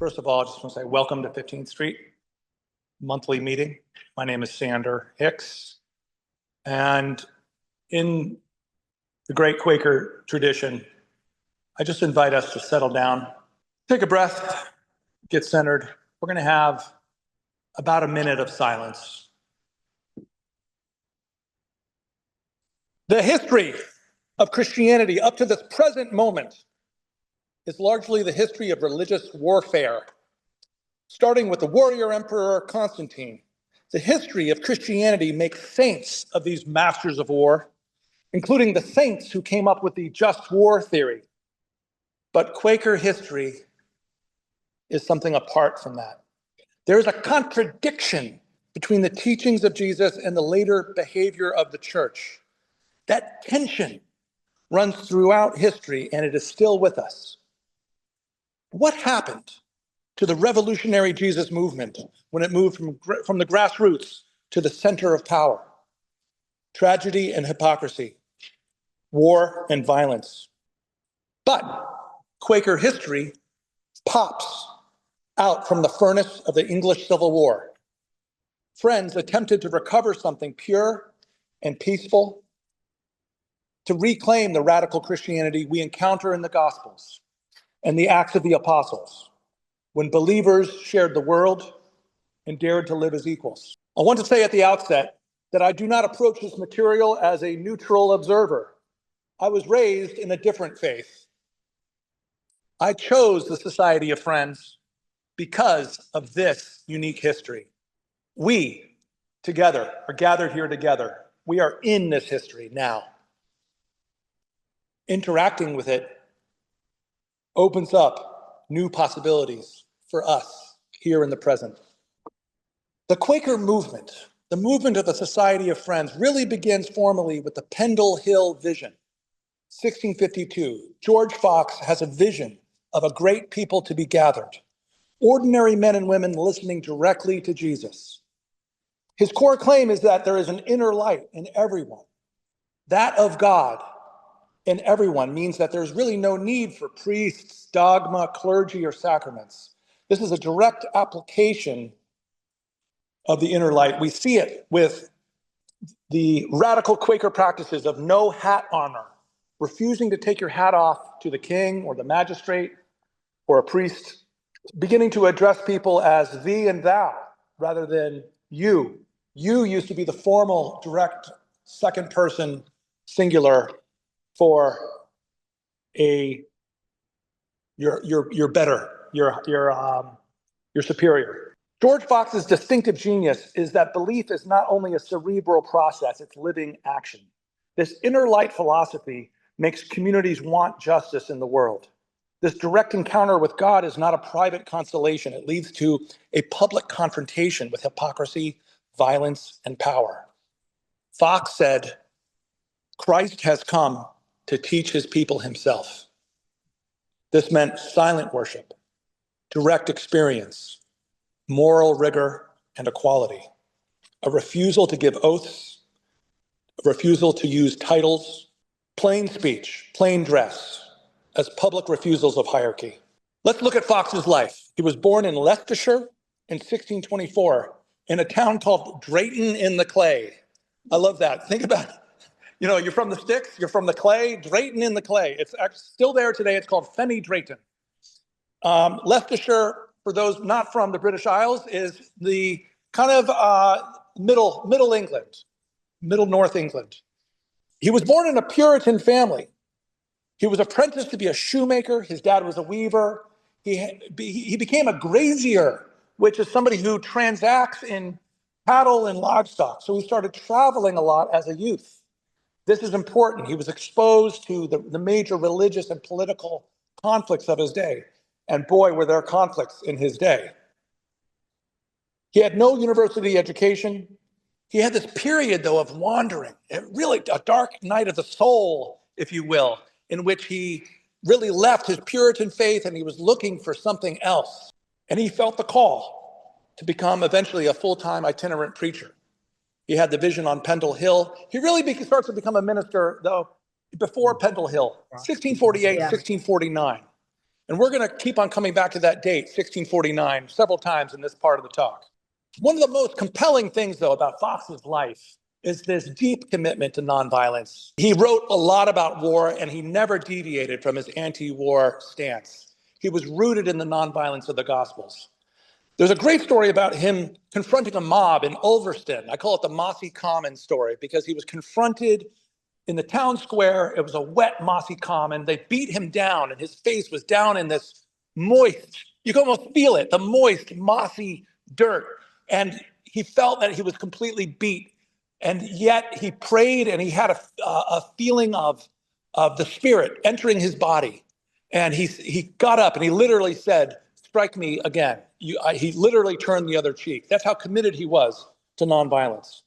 First of all, I just want to say welcome to 15th Street monthly meeting. My name is Sander Hicks, and in the great Quaker tradition, I just invite us to settle down, take a breath, get centered. We're going to have about a minute of silence. The history of Christianity up to this present moment is largely the history of religious warfare, starting with the warrior emperor Constantine. The history of Christianity makes saints of these masters of war, including the saints who came up with the just war theory. But Quaker history is something apart from that. There is a contradiction between the teachings of Jesus and the later behavior of the church. That tension runs throughout history, and it is still with us. What happened to the revolutionary Jesus movement when it moved from the grassroots to the center of power? Tragedy and hypocrisy, war and violence. But Quaker history pops out from the furnace of the English Civil War. Friends attempted to recover something pure and peaceful, to reclaim the radical Christianity we encounter in the Gospels and the Acts of the Apostles, when believers shared the world and dared to live as equals. I want to say at the outset that I do not approach this material as a neutral observer. I was raised in a different faith. I chose the Society of Friends because of this unique history. We, together, are gathered here together. We are in this history now. Interacting with it opens up new possibilities for us here in the present. The Quaker movement, the movement of the Society of Friends, really begins formally with the Pendle Hill vision. 1652, George Fox has a vision of a great people to be gathered, ordinary men and women listening directly to Jesus. His core claim is that there is an inner light in everyone. That of God in everyone means that there's really no need for priests, dogma, clergy, or sacraments. This is a direct application of the inner light. We see it with the radical Quaker practices of no hat honor, refusing to take your hat off to the king or the magistrate or a priest, beginning to address people as thee and thou rather than you. You used to be the formal, direct, second person singular for you're better, you're superior. George Fox's distinctive genius is that belief is not only a cerebral process, it's living action. This inner light philosophy makes communities want justice in the world. This direct encounter with God is not a private consolation. It leads to a public confrontation with hypocrisy, violence, and power. Fox said, Christ has come to teach his people himself. This meant silent worship, direct experience, moral rigor, and equality, a refusal to give oaths, a refusal to use titles, plain speech, plain dress, as public refusals of hierarchy. Let's look at Fox's life. He was born in Leicestershire in 1624 in a town called Drayton in the Clay. I love that. Think about it. You know, you're from the sticks, you're from the clay, Drayton in the Clay. It's still there today. It's called Fenny Drayton. Leicestershire, for those not from the British Isles, is the kind of middle England, middle North England. He was born in a Puritan family. He was apprenticed to be a shoemaker. His dad was a weaver. He became a grazier, which is somebody who transacts in cattle and livestock. So he started traveling a lot as a youth. This is important. He was exposed to the major religious and political conflicts of his day. And boy, were there conflicts in his day. He had no university education. He had this period, though, of wandering, really a dark night of the soul, if you will, in which he really left his Puritan faith and he was looking for something else. And he felt the call to become eventually a full-time itinerant preacher. He had the vision on Pendle Hill. He really starts to become a minister, though, before Pendle Hill, 1648, 1649. And we're going to keep on coming back to that date, 1649, several times in this part of the talk. One of the most compelling things, though, about Fox's life is this deep commitment to nonviolence. He wrote a lot about war, and he never deviated from his anti-war stance. He was rooted in the nonviolence of the Gospels. There's a great story about him confronting a mob in Ulverston. I call it the Mossy Common story because he was confronted in the town square. It was a wet, mossy common. They beat him down, and his face was down in this moist, you can almost feel it, the moist, mossy dirt. And he felt that he was completely beat. And yet he prayed, and he had a feeling of the Spirit entering his body. And he got up, and he literally said, "Strike me again." He literally turned the other cheek. That's how committed he was to nonviolence.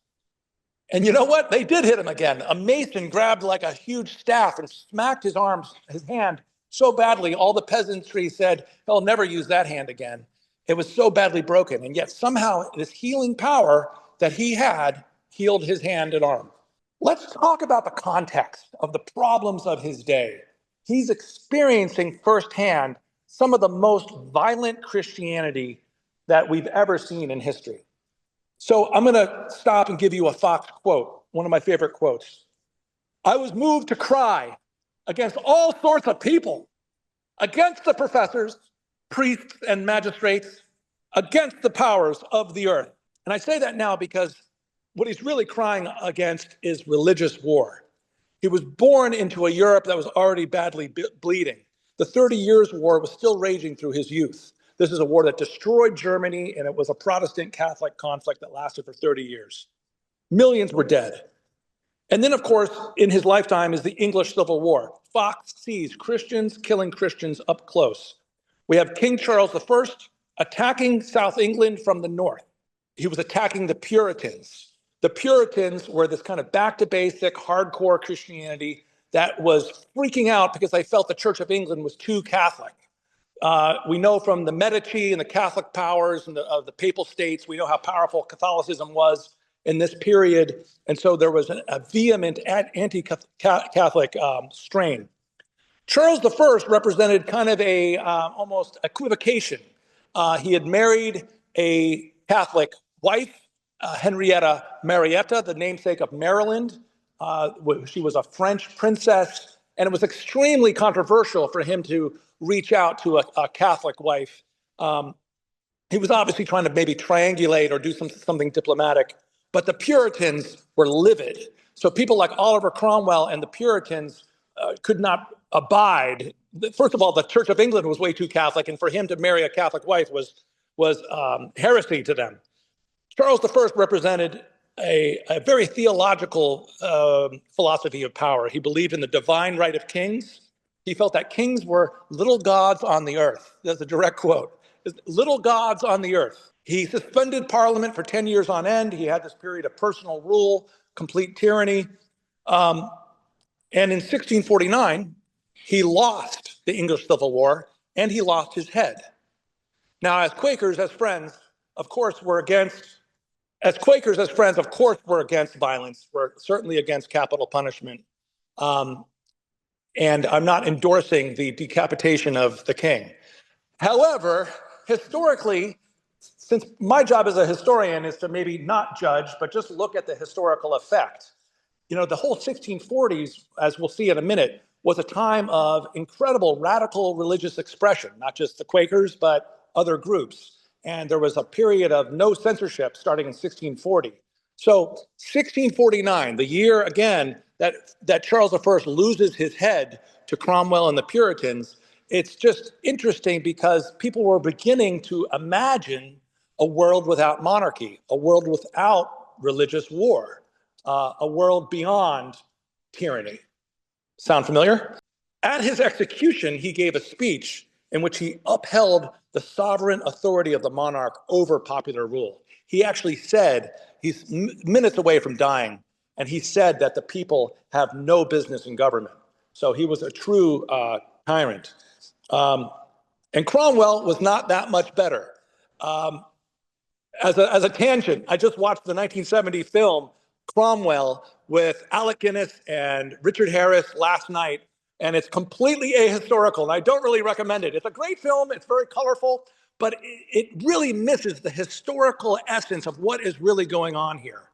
And you know what? They did hit him again. A mason grabbed like a huge staff and smacked his hand so badly, all the peasantry said, "He'll never use that hand again." It was so badly broken. And yet somehow this healing power that he had healed his hand and arm. Let's talk about the context of the problems of his day. He's experiencing firsthand some of the most violent Christianity that we've ever seen in history. So I'm going to stop and give you a Fox quote, one of my favorite quotes. "I was moved to cry against all sorts of people, against the professors, priests, and magistrates, against the powers of the earth." And I say that now because what he's really crying against is religious war. He was born into a Europe that was already badly bleeding. The 30 Years' War was still raging through his youth. This is a war that destroyed Germany, and it was a Protestant-Catholic conflict that lasted for 30 years. Millions were dead. And then, of course, in his lifetime is the English Civil War. Fox sees Christians killing Christians up close. We have King Charles I attacking South England from the north. He was attacking the Puritans. The Puritans were this kind of back to basic, hardcore Christianity that was freaking out because they felt the Church of England was too Catholic. We know from the Medici and the Catholic powers and the papal states, we know how powerful Catholicism was in this period. And so there was a vehement anti-Catholic strain. Charles I represented kind of a almost equivocation. He had married a Catholic wife, Henrietta Marietta, the namesake of Maryland. She was a French princess, and it was extremely controversial for him to reach out to a Catholic wife. He was obviously trying to maybe triangulate or do something diplomatic, but the Puritans were livid. So people like Oliver Cromwell and the Puritans could not abide. First of all, the Church of England was way too Catholic, and for him to marry a Catholic wife was heresy to them. Charles I represented a very theological philosophy of power. He believed in the divine right of kings. He felt that kings were little gods on the earth. That's a direct quote. Little gods on the earth. He suspended Parliament for 10 years on end. He had this period of personal rule, complete tyranny. And in 1649, he lost the English Civil War, and he lost his head. Now, as Quakers, as friends, of course, we're against violence. We're certainly against capital punishment. And I'm not endorsing the decapitation of the king. However, historically, since my job as a historian is to maybe not judge, but just look at the historical effect, the whole 1640s, as we'll see in a minute, was a time of incredible radical religious expression, not just the Quakers, but other groups. And there was a period of no censorship starting in 1640. So 1649, the year, again, that Charles I loses his head to Cromwell and the Puritans, it's just interesting because people were beginning to imagine a world without monarchy, a world without religious war, a world beyond tyranny. Sound familiar? At his execution, he gave a speech in which he upheld the sovereign authority of the monarch over popular rule. He actually said, he's minutes away from dying, and he said that the people have no business in government. So he was a true tyrant. And Cromwell was not that much better. As a tangent, I just watched the 1970 film Cromwell with Alec Guinness and Richard Harris last night. and it's completely ahistorical, and I don't really recommend it. It's a great film, it's very colorful, but it really misses the historical essence of what is really going on here.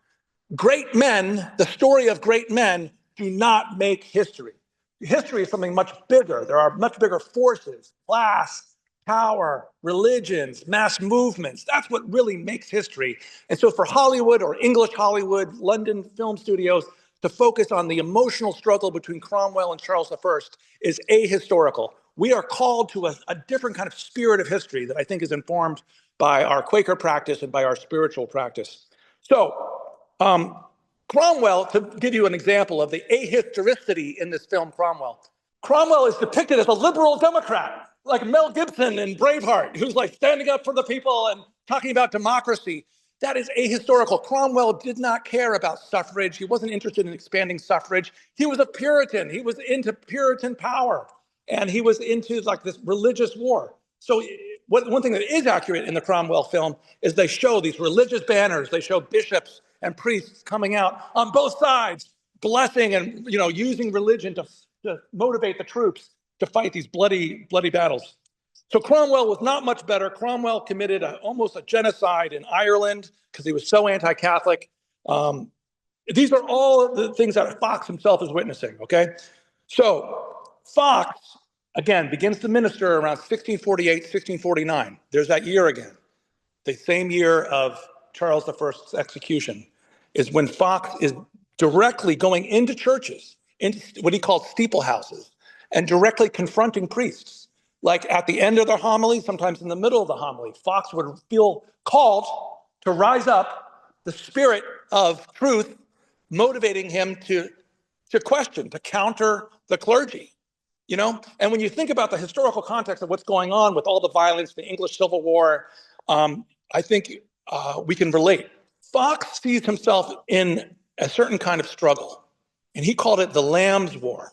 Great men, the story of great men, do not make history. History is something much bigger. There are much bigger forces, class, power, religions, mass movements. That's what really makes history. And so for Hollywood or English Hollywood, London film studios, to focus on the emotional struggle between Cromwell and Charles I is ahistorical. We are called to a different kind of spirit of history that I think is informed by our Quaker practice and by our spiritual practice. So, Cromwell, to give you an example of the ahistoricity in this film, Cromwell is depicted as a liberal Democrat, like Mel Gibson in Braveheart, who's like standing up for the people and talking about democracy. That is ahistorical. Cromwell did not care about suffrage. He wasn't interested in expanding suffrage. He was a Puritan. He was into Puritan power, and he was into like this religious war. So one thing that is accurate in the Cromwell film is they show these religious banners. They show bishops and priests coming out on both sides, blessing and using religion to motivate the troops to fight these bloody battles. So Cromwell was not much better. Cromwell committed almost a genocide in Ireland because he was so anti-Catholic. These are all the things that Fox himself is witnessing, okay? So Fox, again, begins to minister around 1648, 1649. There's that year again. The same year of Charles I's execution is when Fox is directly going into churches, into what he called steeple houses, and directly confronting priests. Like at the end of their homily, sometimes in the middle of the homily, Fox would feel called to rise up, the spirit of truth motivating him to question, to counter the clergy. And when you think about the historical context of what's going on with all the violence, the English Civil War, I think we can relate. Fox sees himself in a certain kind of struggle, and he called it the Lamb's War.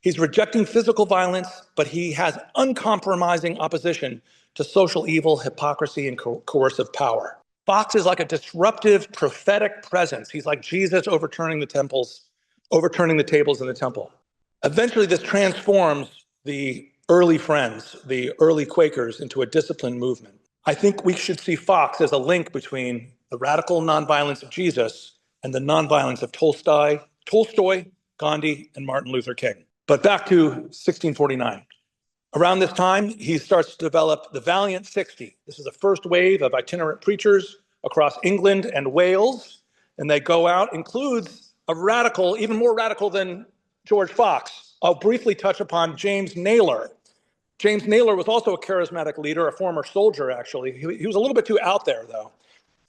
He's rejecting physical violence, but he has uncompromising opposition to social evil, hypocrisy, and coercive power. Fox is like a disruptive prophetic presence. He's like Jesus overturning the tables in the temple. Eventually, this transforms the early Friends, the early Quakers, into a disciplined movement. I think we should see Fox as a link between the radical nonviolence of Jesus and the nonviolence of Tolstoy, Gandhi, and Martin Luther King. But back to 1649. Around this time, he starts to develop the Valiant 60. This is the first wave of itinerant preachers across England and Wales. And they go out, includes a radical, even more radical than George Fox. I'll briefly touch upon James Naylor. James Naylor was also a charismatic leader, a former soldier, actually. He was a little bit too out there, though.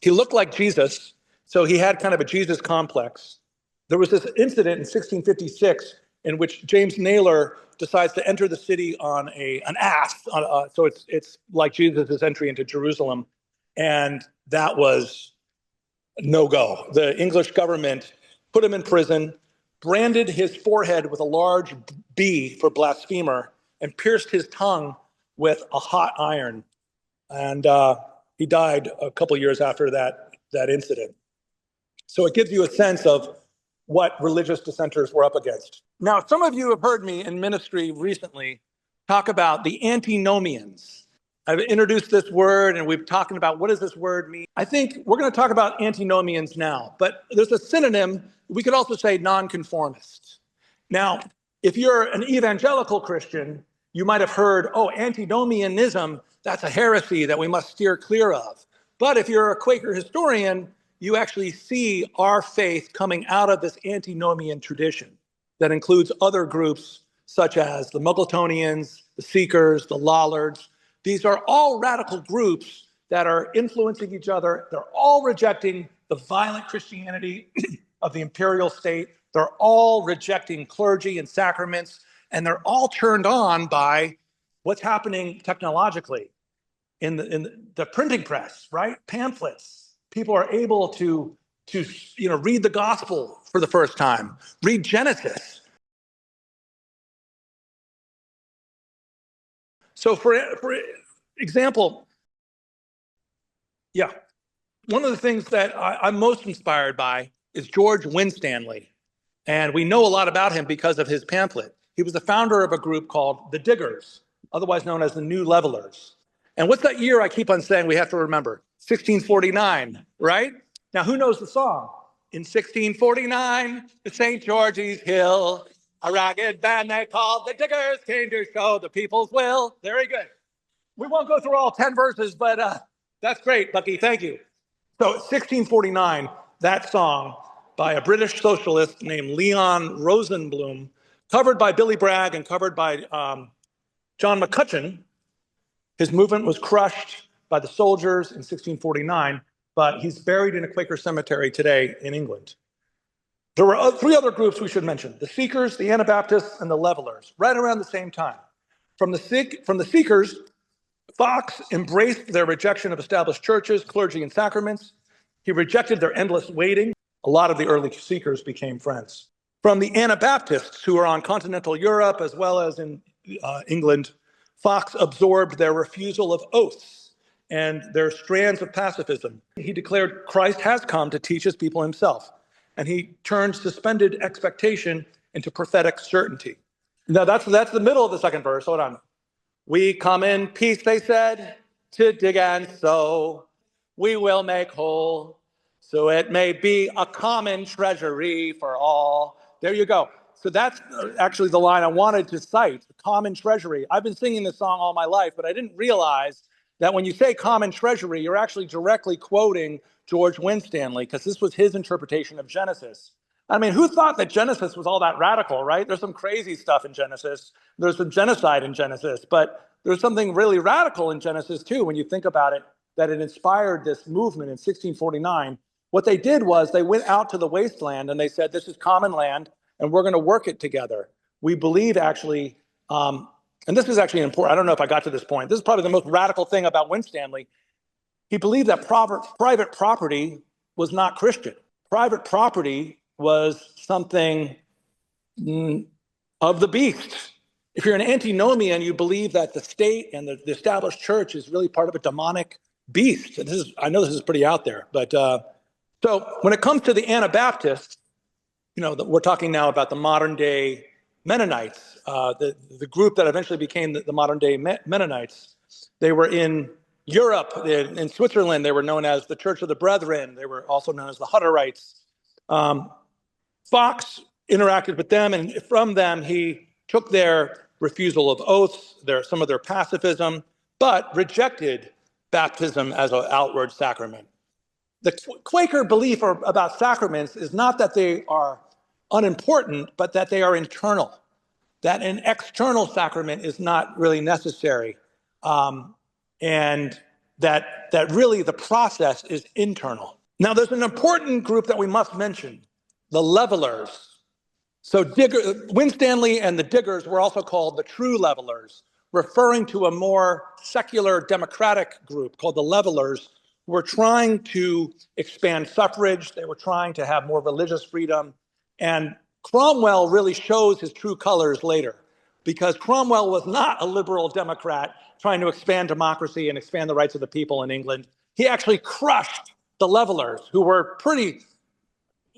He looked like Jesus, so he had kind of a Jesus complex. There was this incident in 1656 in which James Naylor decides to enter the city on an ass. So it's like Jesus' entry into Jerusalem. And that was no go. The English government put him in prison, branded his forehead with a large B for blasphemer, and pierced his tongue with a hot iron. And he died a couple years after that incident. So it gives you a sense of what religious dissenters were up against. Now, some of you have heard me in ministry recently talk about the antinomians. I've introduced this word and we've talked about what does this word mean. I think we're going to talk about antinomians now, but there's a synonym. We could also say nonconformists. Now, if you're an evangelical Christian, you might have heard, antinomianism, that's a heresy that we must steer clear of. But if you're a Quaker historian, you actually see our faith coming out of this antinomian tradition that includes other groups such as the Muggletonians, the Seekers, the Lollards. These are all radical groups that are influencing each other. They're all rejecting the violent Christianity of the imperial state. They're all rejecting clergy and sacraments, and they're all turned on by what's happening technologically in the printing press, right? Pamphlets. People are able to read the gospel for the first time, read Genesis. So for example, one of the things that I'm most inspired by is George Winstanley. And we know a lot about him because of his pamphlet. He was the founder of a group called the Diggers, otherwise known as the New Levelers. And what's that year I keep on saying we have to remember? 1649, right? Now, who knows the song? In 1649, at St. George's Hill, a ragged band they called the Diggers came to show the people's will. Very good. We won't go through all 10 verses, but that's great, Bucky. Thank you. So 1649, that song by a British socialist named Leon Rosenblum, covered by Billy Bragg and covered by John McCutcheon. His movement was crushed by the soldiers in 1649, but he's buried in a Quaker cemetery today in England. There were three other groups we should mention: the Seekers, the Anabaptists, and the Levelers, right around the same time. From the Seekers, Fox embraced their rejection of established churches, clergy, and sacraments. He rejected their endless waiting. A lot of the early Seekers became friends. From the Anabaptists, who were on continental Europe as well as in England, Fox absorbed their refusal of oaths and their strands of pacifism. He declared Christ has come to teach his people himself, and he turned suspended expectation into prophetic certainty. Now that's the middle of the second verse. Hold on. We come in peace, they said, to dig and sow. We will make whole, so it may be a common treasury for all. There you go. So that's actually the line I wanted to cite, common treasury. I've been singing this song all my life, but I didn't realize that when you say common treasury, you're actually directly quoting George Winstanley, because this was his interpretation of Genesis. I mean, who thought that Genesis was all that radical, right? There's some crazy stuff in Genesis. There's some genocide in Genesis, but there's something really radical in Genesis too, when you think about it, that it inspired this movement in 1649. What they did was they went out to the wasteland and they said, this is common land and we're going to work it together. We believe actually, and this is actually important, I don't know if I got to this point, this is probably the most radical thing about Winstanley. He believed that private property was not Christian. Private property was something of the beast. If you're an antinomian, you believe that the state and the established church is really part of a demonic beast. And I know this is pretty out there, but so when it comes to the Anabaptists, we're talking now about the modern day Mennonites, the group that eventually became the modern day Mennonites. They were in Europe, in Switzerland. They were known as the Church of the Brethren. They were also known as the Hutterites. Fox interacted with them, and from them he took their refusal of oaths, some of their pacifism, but rejected baptism as an outward sacrament. The Quaker belief about sacraments is not that they are unimportant, but that they are internal, that an external sacrament is not really necessary, and that really the process is internal. Now, there's an important group that we must mention, the Levelers. So Winstanley and the Diggers were also called the True Levelers, referring to a more secular democratic group called the Levelers, who were trying to expand suffrage. They were trying to have more religious freedom. And Cromwell really shows his true colors later, because Cromwell was not a liberal Democrat trying to expand democracy and expand the rights of the people in England. He actually crushed the Levelers, who were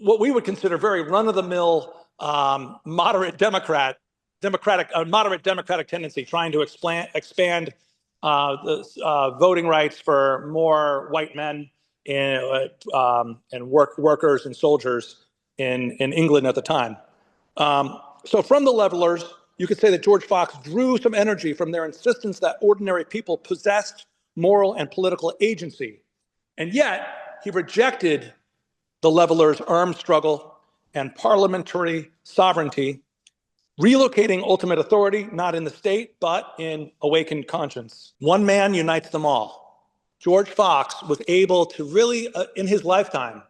what we would consider very run-of-the-mill, moderate democratic tendency, trying to expand the voting rights for more white men and workers and soldiers in England at the time. So from the Levelers, you could say that George Fox drew some energy from their insistence that ordinary people possessed moral and political agency. And yet, he rejected the Levelers' armed struggle and parliamentary sovereignty, relocating ultimate authority, not in the state, but in awakened conscience. One man unites them all. George Fox was able to really, in his lifetime,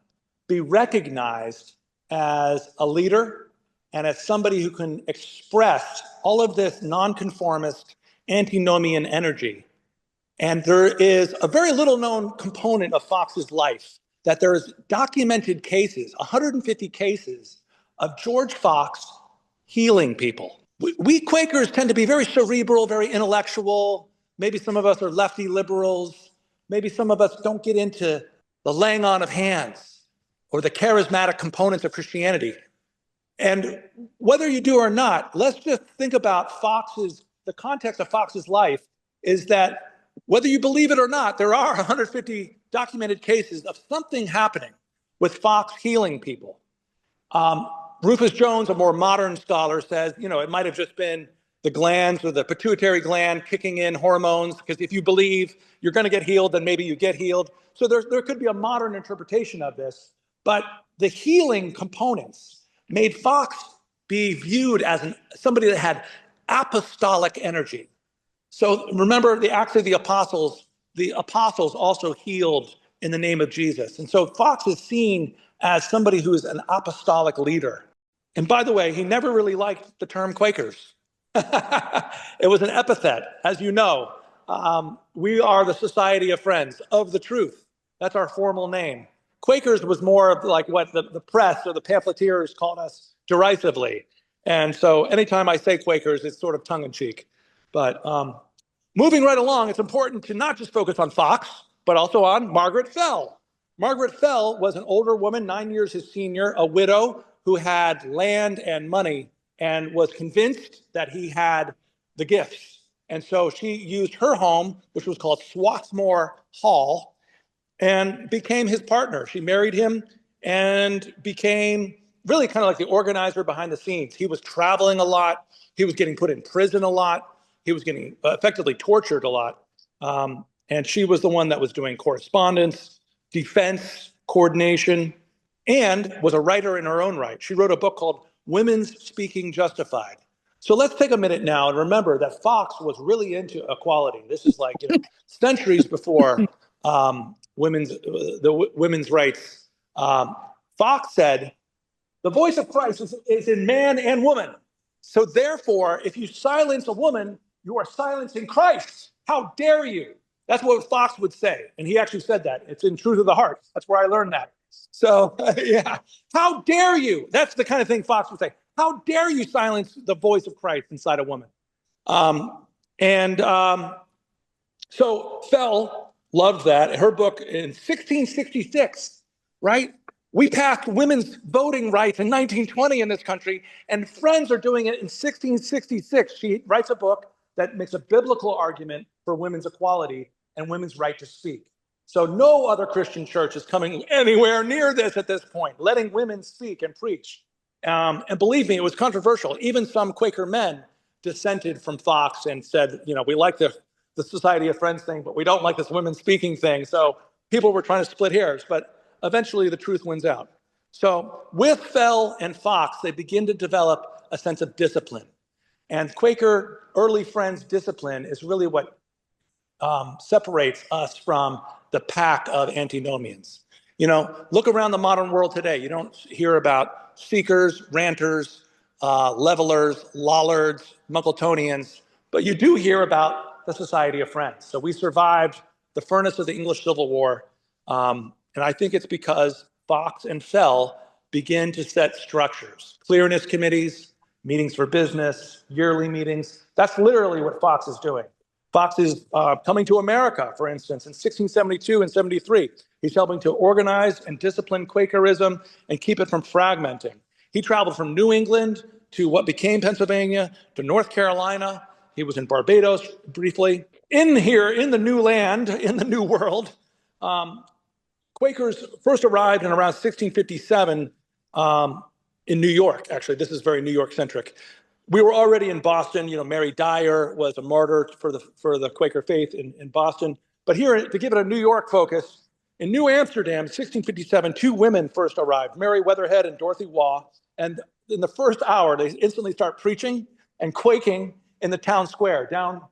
be recognized as a leader and as somebody who can express all of this nonconformist, antinomian energy. And there is a very little known component of Fox's life, that there's documented cases, 150 cases, of George Fox healing people. We Quakers tend to be very cerebral, very intellectual. Maybe some of us are lefty liberals. Maybe some of us don't get into the laying on of hands or the charismatic components of Christianity. And whether you do or not, let's just think about the context of Fox's life is that whether you believe it or not, there are 150 documented cases of something happening with Fox healing people. Um, Rufus Jones, a more modern scholar, says, it might have just been the glands or the pituitary gland kicking in hormones, because if you believe you're going to get healed, then maybe you get healed. So there could be a modern interpretation of this. But the healing components made Fox be viewed as somebody that had apostolic energy. So remember, the apostles also healed in the name of Jesus. And so Fox is seen as somebody who is an apostolic leader. And by the way, he never really liked the term Quakers. It was an epithet, as you know. We are the Society of Friends of the Truth. That's our formal name. Quakers was more of like what the press or the pamphleteers called us derisively. And so anytime I say Quakers, it's sort of tongue in cheek. But moving right along, it's important to not just focus on Fox, but also on Margaret Fell. Margaret Fell was an older woman, 9 years his senior, a widow who had land and money and was convinced that he had the gifts. And so she used her home, which was called Swarthmore Hall, and became his partner. She married him and became really kind of like the organizer behind the scenes. He was traveling a lot. He was getting put in prison a lot. He was getting effectively tortured a lot. And she was the one that was doing correspondence, defense, coordination, and was a writer in her own right. She wrote a book called Women's Speaking Justified. So let's take a minute now and remember that Fox was really into equality. This is like centuries before women's rights. Fox said, the voice of Christ is in man and woman. So therefore, if you silence a woman, you are silencing Christ. How dare you? That's what Fox would say. And he actually said that. It's in Truth of the Heart. That's where I learned that. So, yeah. How dare you? That's the kind of thing Fox would say. How dare you silence the voice of Christ inside a woman? So Fell loved that. Her book in 1666, right? We passed women's voting rights in 1920 in this country, and Friends are doing it in 1666. She writes a book that makes a biblical argument for women's equality and women's right to speak. So no other Christian church is coming anywhere near this at this point, letting women speak and preach. And believe me, it was controversial. Even some Quaker men dissented from Fox and said, we like the Society of Friends thing, but we don't like this women speaking thing. So people were trying to split hairs, but eventually the truth wins out. So with Fell and Fox, they begin to develop a sense of discipline. And Quaker early Friends discipline is really what separates us from the pack of antinomians. Look around the modern world today. You don't hear about seekers, ranters, levelers, lollards, Muggletonians, but you do hear about the Society of Friends. So we survived the furnace of the English Civil War. And I think it's because Fox and Fell begin to set structures, clearness committees, meetings for business, yearly meetings. That's literally what Fox is doing. Fox is coming to America, for instance, in 1672 and 73. He's helping to organize and discipline Quakerism and keep it from fragmenting. He traveled from New England to what became Pennsylvania, to North Carolina. He was in Barbados briefly. In the new land, in the new world, Quakers first arrived in around 1657 in New York. Actually, this is very New York centric. We were already in Boston. Mary Dyer was a martyr for the Quaker faith in Boston. But here, to give it a New York focus, in New Amsterdam, 1657, two women first arrived, Mary Weatherhead and Dorothy Waugh. And in the first hour, they instantly start preaching and quaking in the town square down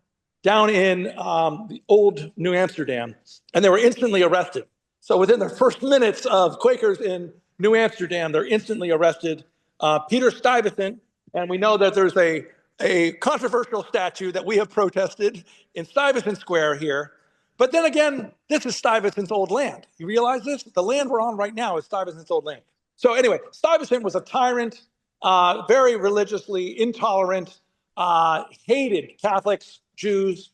in the old New Amsterdam. And they were instantly arrested. So within the first minutes of Quakers in New Amsterdam, they're instantly arrested. Peter Stuyvesant, and we know that there's a controversial statue that we have protested in Stuyvesant Square here. But then again, this is Stuyvesant's old land. You realize this? The land we're on right now is Stuyvesant's old land. So anyway, Stuyvesant was a tyrant, very religiously intolerant, hated Catholics, Jews,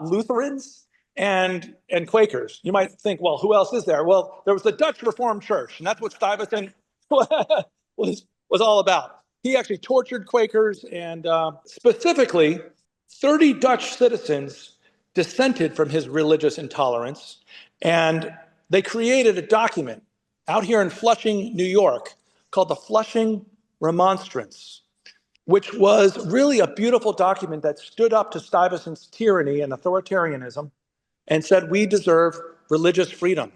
Lutherans, and Quakers. You might think, well, who else is there? Well, there was the Dutch Reformed Church, and that's what Stuyvesant was was all about. He actually tortured Quakers, and specifically, 30 Dutch citizens dissented from his religious intolerance, and they created a document out here in Flushing, New York, called the Flushing Remonstrance, which was really a beautiful document that stood up to Stuyvesant's tyranny and authoritarianism and said, we deserve religious freedom,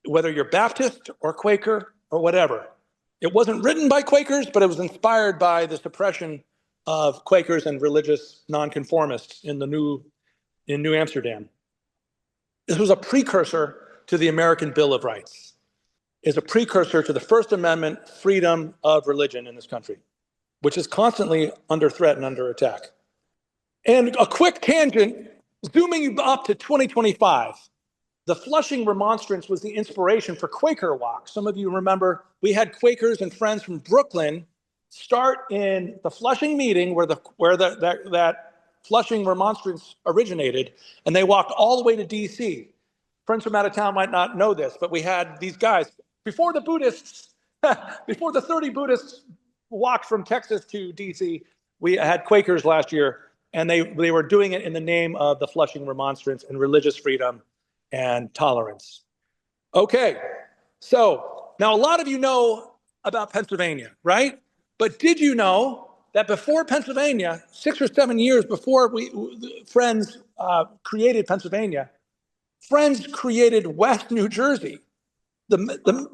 whether you're Baptist or Quaker or whatever. It wasn't written by Quakers, but it was inspired by the suppression of Quakers and religious nonconformists in New Amsterdam. This was a precursor to the American Bill of Rights. Is a precursor to the First Amendment freedom of religion in this country, which is constantly under threat and under attack. And a quick tangent, zooming up to 2025, the Flushing Remonstrance was the inspiration for Quaker Walk. Some of you remember we had Quakers and friends from Brooklyn start in the Flushing meeting where that Flushing Remonstrance originated, and they walked all the way to DC. Friends from out of town might not know this, but we had these guys. Before the Buddhists, before the 30 Buddhists walked from Texas to DC, we had Quakers last year, and they were doing it in the name of the Flushing Remonstrance and religious freedom and tolerance. Okay, so now a lot of you know about Pennsylvania, right? But did you know that before Pennsylvania, 6 or 7 years before Friends created Pennsylvania, Friends created West New Jersey. The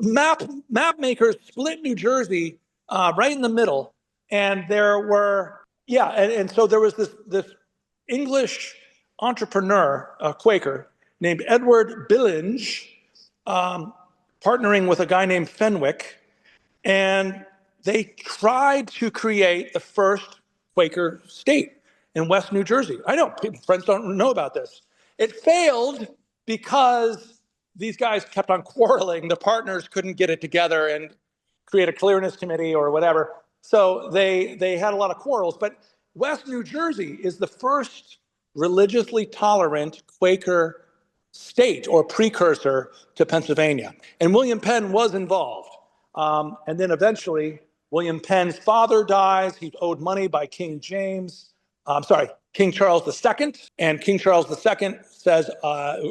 map makers split New Jersey right in the middle, and there were and so there was this English entrepreneur, a Quaker named Edward Byllinge, partnering with a guy named Fenwick, and they tried to create the first Quaker state in West New Jersey. I know friends don't know about this. It failed because these guys kept on quarreling. The partners couldn't get it together and create a clearness committee or whatever. So they had a lot of quarrels. But West New Jersey is the first religiously tolerant Quaker state or precursor to Pennsylvania. And William Penn was involved. And then eventually, William Penn's father dies. He owed money by King Charles II. And King Charles II says,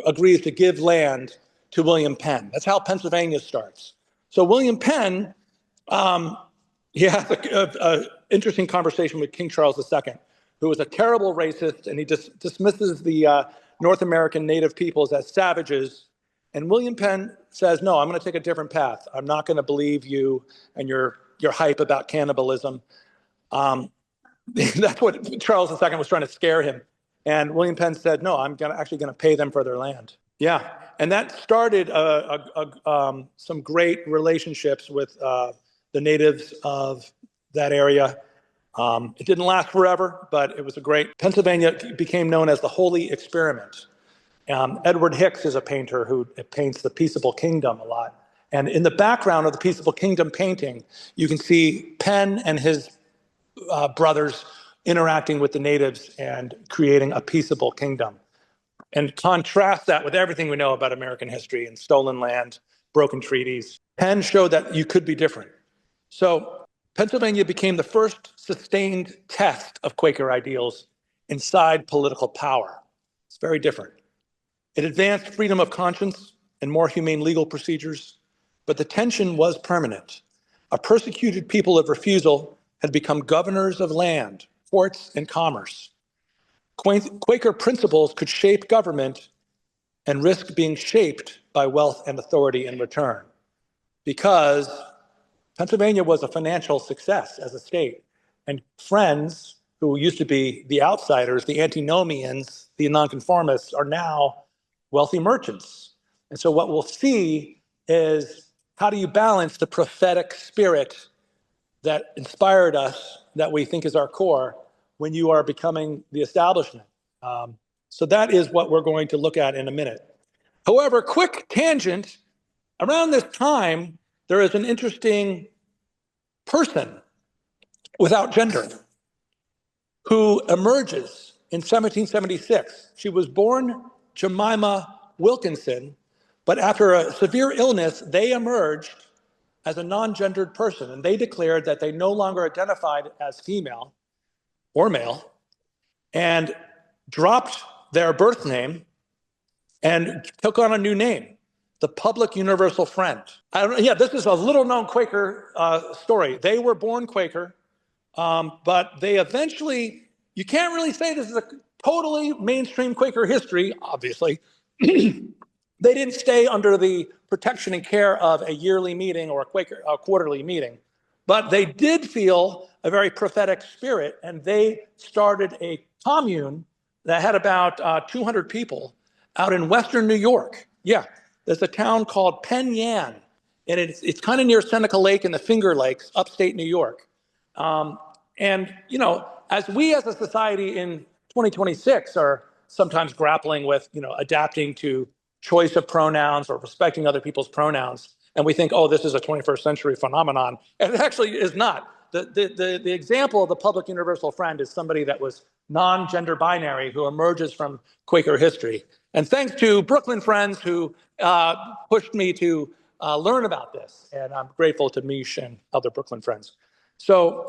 agrees to give land to William Penn. That's how Pennsylvania starts. So William Penn, he has an interesting conversation with King Charles II, who was a terrible racist, and he dismisses the North American native peoples as savages. And William Penn says, no, I'm going to take a different path. I'm not going to believe you and your hype about cannibalism. That's what Charles II was trying to scare him. And William Penn said, no, I'm actually going to pay them for their land. Yeah, and that started some great relationships with the natives of that area. It didn't last forever, but it was a great. Pennsylvania became known as the Holy Experiment. Edward Hicks is a painter who paints the Peaceable Kingdom a lot. And in the background of the Peaceable Kingdom painting, you can see Penn and his brothers interacting with the natives and creating a peaceable kingdom. And contrast that with everything we know about American history and stolen land, broken treaties. Penn showed that you could be different. So Pennsylvania became the first sustained test of Quaker ideals inside political power. It's very different. It advanced freedom of conscience and more humane legal procedures, but the tension was permanent. A persecuted people of refusal had become governors of land, ports, and commerce. Quaker principles could shape government and risk being shaped by wealth and authority in return, because Pennsylvania was a financial success as a state, and Friends, who used to be the outsiders, the antinomians, the nonconformists, are now wealthy merchants. And so what we'll see is, how do you balance the prophetic spirit that inspired us, that we think is our core, when you are becoming the establishment? So that is what we're going to look at in a minute. However, quick tangent, around this time, there is an interesting person without gender who emerges in 1776. She was born Jemima Wilkinson, but after a severe illness, they emerged as a non-gendered person, and they declared that they no longer identified as female or male, and dropped their birth name and took on a new name, the Public Universal Friend. Yeah, this is a little-known Quaker story. They were born Quaker, but they eventually, you can't really say this is a totally mainstream Quaker history, obviously. They didn't stay under the protection and care of a yearly meeting or a quarterly meeting, but they did feel a very prophetic spirit, and they started a commune that had about 200 people out in Western New York. Yeah, there's a town called Penn Yan, and it's kind of near Seneca Lake and the Finger Lakes, upstate New York. And, you know, as we as a society in 2026 are sometimes grappling with, you know, adapting to choice of pronouns or respecting other people's pronouns, and we think, oh, this is a 21st century phenomenon, and it actually is not. The example of the Public Universal Friend is somebody that was non-gender binary who emerges from Quaker history. And thanks to Brooklyn friends who pushed me to learn about this, and I'm grateful to Mish and other Brooklyn friends. So,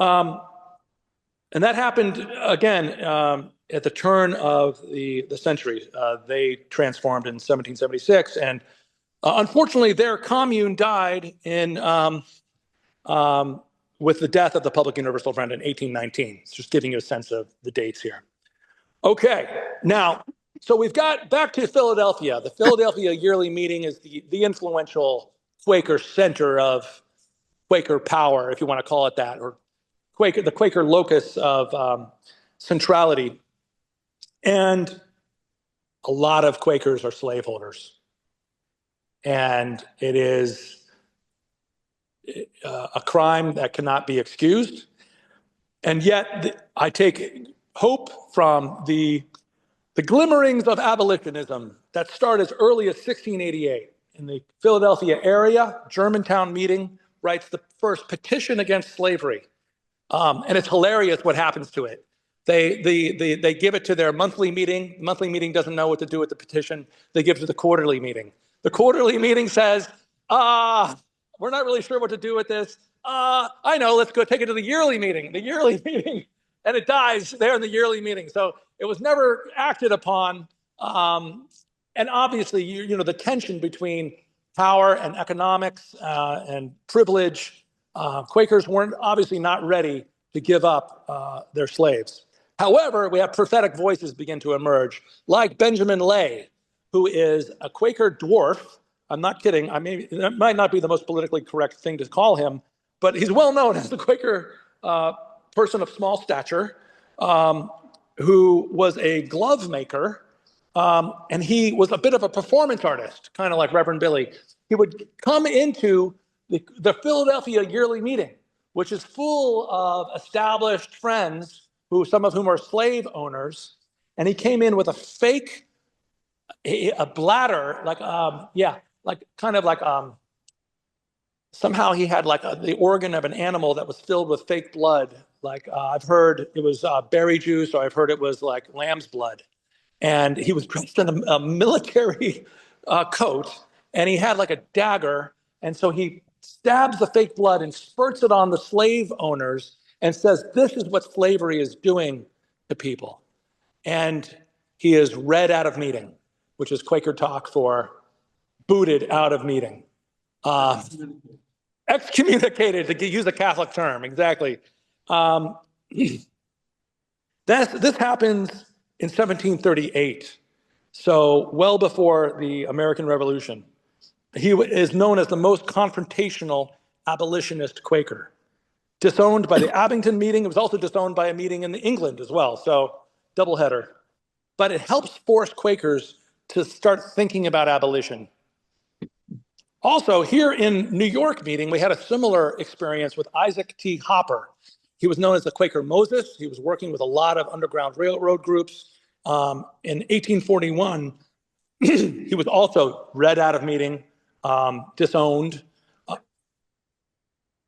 and that happened again at the turn of the century. They transformed in 1776, and unfortunately, their commune died in with the death of the Public Universal Friend in 1819. It's just giving you a sense of the dates here. Okay, now, so we've got back to Philadelphia. The Philadelphia Yearly Meeting is the influential Quaker center of Quaker power, if you want to call it that, or the Quaker locus of centrality. And a lot of Quakers are slaveholders. And it is a crime that cannot be excused. And yet I take hope from the glimmerings of abolitionism that start as early as 1688. In the Philadelphia area, Germantown meeting writes the first petition against slavery. And it's hilarious what happens to it. They give it to their monthly meeting. The monthly meeting doesn't know what to do with the petition. They give it to the quarterly meeting. The quarterly meeting says, we're not really sure what to do with this. I know, let's go take it to the yearly meeting. The yearly meeting, and it dies there in the yearly meeting. So it was never acted upon. And obviously, you know, the tension between power and economics and privilege, Quakers weren't obviously not ready to give up their slaves. However, we have prophetic voices begin to emerge, like Benjamin Lay, who is a Quaker dwarf. I'm not kidding. That might not be the most politically correct thing to call him, but he's well known as the Quaker person of small stature, who was a glove maker, and he was a bit of a performance artist, kind of like Reverend Billy. He would come into the Philadelphia Yearly Meeting, which is full of established friends, some of whom are slave owners, and he came in with a fake, a bladder, somehow he had the organ of an animal that was filled with fake blood. I've heard it was berry juice, or I've heard it was like lamb's blood. And he was dressed in a military coat, and he had like a dagger. And so he stabs the fake blood and spurts it on the slave owners and says, this is what slavery is doing to people. And he is read out of meeting, which is Quaker talk for booted out of meeting. Excommunicated, to use a Catholic term, exactly. This happens in 1738, so well before the American Revolution. He is known as the most confrontational abolitionist Quaker. Disowned by the Abington meeting. It was also disowned by a meeting in England as well, so doubleheader. But it helps force Quakers to start thinking about abolition. Also, here in New York meeting, we had a similar experience with Isaac T. Hopper. He was known as the Quaker Moses. He was working with a lot of Underground Railroad groups. In 1841, he was also read out of meeting, disowned.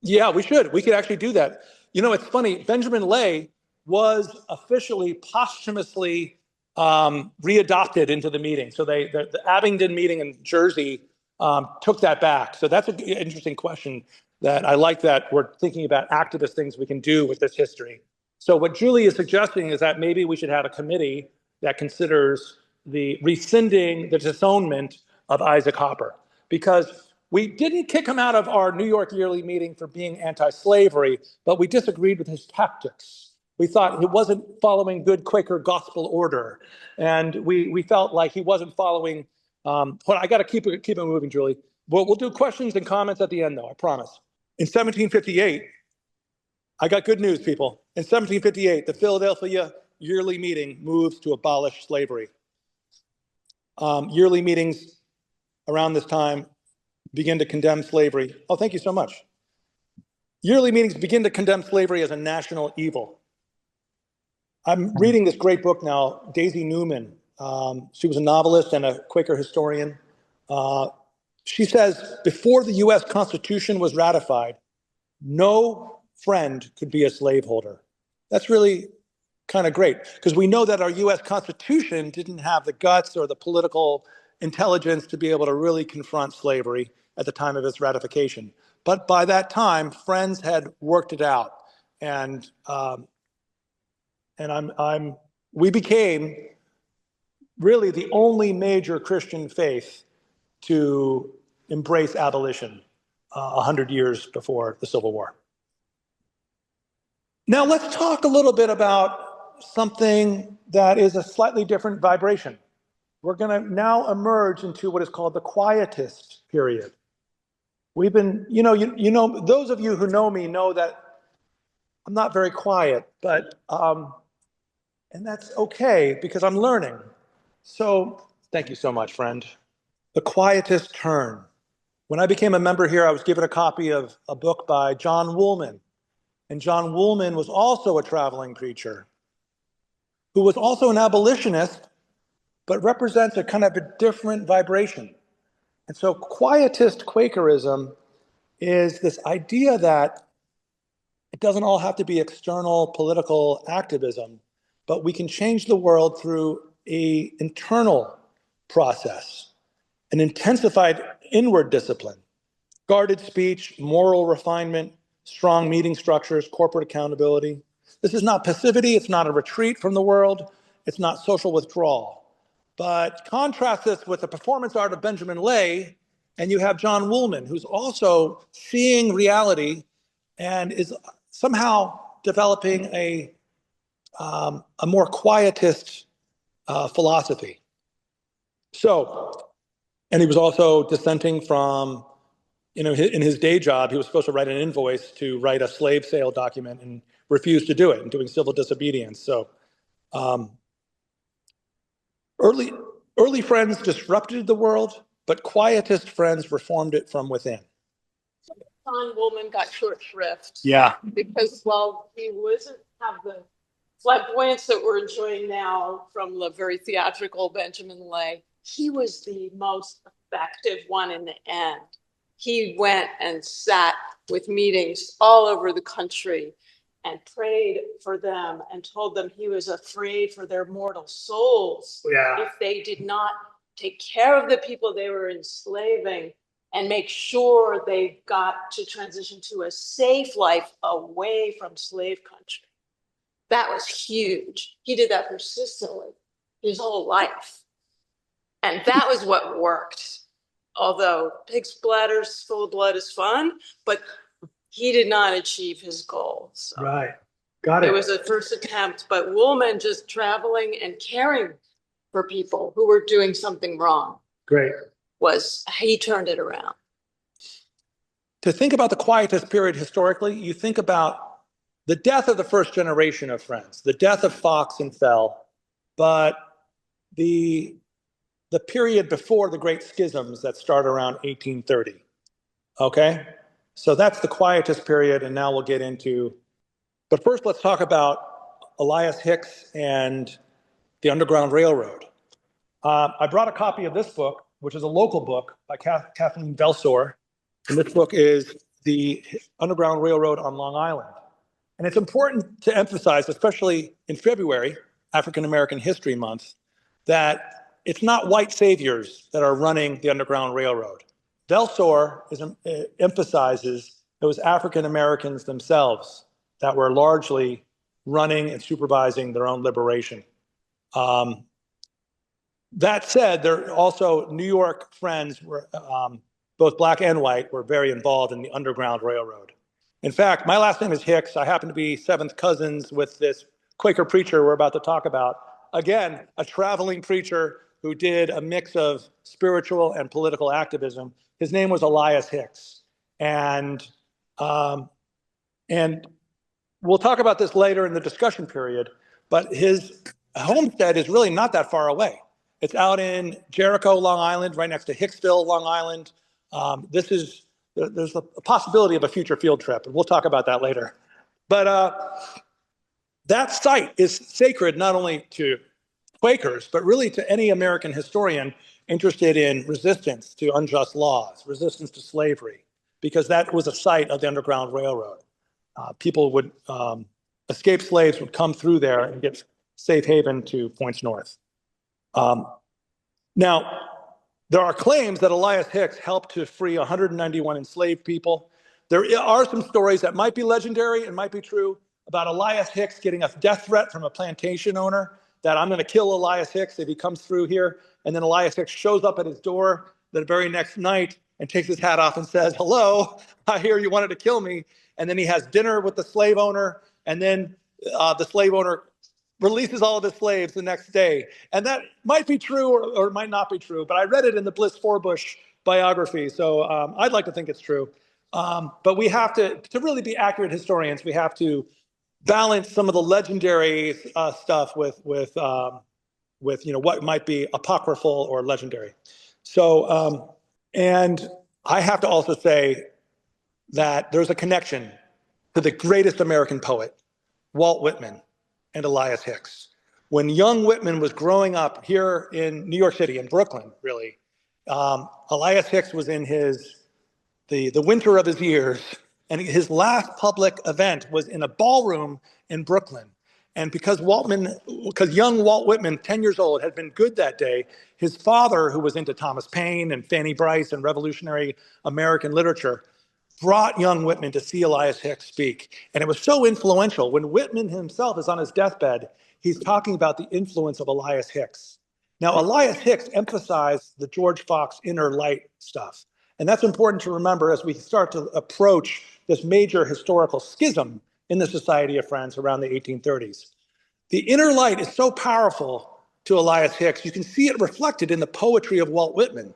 Yeah, we should. We could actually do that. You know, it's funny. Benjamin Lay was officially posthumously readopted into the meeting. So the Abingdon meeting in Jersey took that back. So that's an interesting question that I like, that we're thinking about activist things we can do with this history. So what Julie is suggesting is that maybe we should have a committee that considers the rescinding the disownment of Isaac Hopper, because we didn't kick him out of our New York yearly meeting for being anti-slavery, but we disagreed with his tactics. We thought he wasn't following good Quaker gospel order, and we felt like he wasn't following. Hold on, I got to keep it moving, Julie. We'll do questions and comments at the end, though, I promise. In 1758, I got good news, people. In 1758, the Philadelphia yearly meeting moves to abolish slavery. Yearly meetings around this time begin to condemn slavery. Oh, thank you so much. Yearly meetings begin to condemn slavery as a national evil. I'm reading this great book now, Daisy Newman. She was a novelist and a Quaker historian. She says, before the US Constitution was ratified, no friend could be a slaveholder. That's really kind of great, because we know that our US Constitution didn't have the guts or the political intelligence to be able to really confront slavery at the time of its ratification. But by that time, friends had worked it out, and we became really the only major Christian faith to embrace abolition 100 years before the Civil War. Now let's talk a little bit about something that is a slightly different vibration. We're going to now emerge into what is called the Quietist period. We've been, you know, those of you who know me know that I'm not very quiet, but and that's okay, because I'm learning. So thank you so much, friend. The Quietist turn. When I became a member here, I was given a copy of a book by John Woolman. And John Woolman was also a traveling preacher who was also an abolitionist, but represents a kind of a different vibration. And so Quietist Quakerism is this idea that it doesn't all have to be external political activism, but we can change the world through an internal process, an intensified inward discipline, guarded speech, moral refinement, strong meeting structures, corporate accountability. This is not passivity, it's not a retreat from the world, it's not social withdrawal. But contrast this with the performance art of Benjamin Lay, and you have John Woolman, who's also seeing reality and is somehow developing a more quietist philosophy. So, and he was also dissenting from, in his day job, he was supposed to write an invoice to write a slave sale document and refused to do it, and doing civil disobedience. So early friends disrupted the world, but Quietist friends reformed it from within. John Woolman got short shrift. Yeah. Because while he wasn't have the flamboyance that we're enjoying now from the very theatrical Benjamin Lay, he was the most effective one in the end. He went and sat with meetings all over the country and prayed for them and told them he was afraid for their mortal souls if they did not take care of the people they were enslaving and make sure they got to transition to a safe life away from slave country. That was huge. He did that persistently his whole life. And that was what worked. Although pig's bladders full of blood is fun, but he did not achieve his goal. So right. Got it. It was a first attempt, but Woolman just traveling and caring for people who were doing something wrong. Great. He turned it around. To think about the Quietist period historically, you think about the death of the first generation of friends, the death of Fox and Fell, but the period before the Great Schisms that start around 1830. Okay? So that's the Quietist period, and now we'll get into, but first let's talk about Elias Hicks and the Underground Railroad. I brought a copy of this book, which is a local book by Kathleen Belsor, and this book is The Underground Railroad on Long Island. And it's important to emphasize, especially in February, African American History Month, that it's not white saviors that are running the Underground Railroad. Del emphasizes it was African Americans themselves that were largely running and supervising their own liberation. That said, there also New York friends were both black and white were very involved in the Underground Railroad. In fact, my last name is Hicks. I happen to be seventh cousins with this Quaker preacher we're about to talk about. Again, a traveling preacher who did a mix of spiritual and political activism. His name was Elias Hicks. And we'll talk about this later in the discussion period, but his homestead is really not that far away. It's out in Jericho, Long Island, right next to Hicksville, Long Island. There's a possibility of a future field trip, and we'll talk about that later. But that site is sacred not only to Quakers, but really to any American historian interested in resistance to unjust laws, resistance to slavery, because that was a site of the Underground Railroad. People would, escaped slaves would come through there and get safe haven to points north. Now, there are claims that Elias Hicks helped to free 191 enslaved people. There are some stories that might be legendary and might be true about Elias Hicks getting a death threat from a plantation owner that I'm going to kill Elias Hicks if he comes through here. And then Elias Hicks shows up at his door the very next night and takes his hat off and says, "Hello, I hear you wanted to kill me." And then he has dinner with the slave owner, and then the slave owner releases all of his slaves the next day. And that might be true or it might not be true, but I read it in the Bliss Forbush biography, so I'd like to think it's true. But we have to really be accurate historians, we have to balance some of the legendary stuff with what might be apocryphal or legendary. So, and I have to also say that there's a connection to the greatest American poet, Walt Whitman, and Elias Hicks. When young Whitman was growing up here in New York City, in Brooklyn, really, Elias Hicks was in the winter of his years, and his last public event was in a ballroom in Brooklyn. And because young Walt Whitman, 10 years old, had been good that day, his father, who was into Thomas Paine and Fanny Brice and revolutionary American literature, brought young Whitman to see Elias Hicks speak. And it was so influential. When Whitman himself is on his deathbed, he's talking about the influence of Elias Hicks. Now, Elias Hicks emphasized the George Fox inner light stuff. And that's important to remember as we start to approach this major historical schism in the Society of Friends around the 1830s. The inner light is so powerful to Elias Hicks, you can see it reflected in the poetry of Walt Whitman.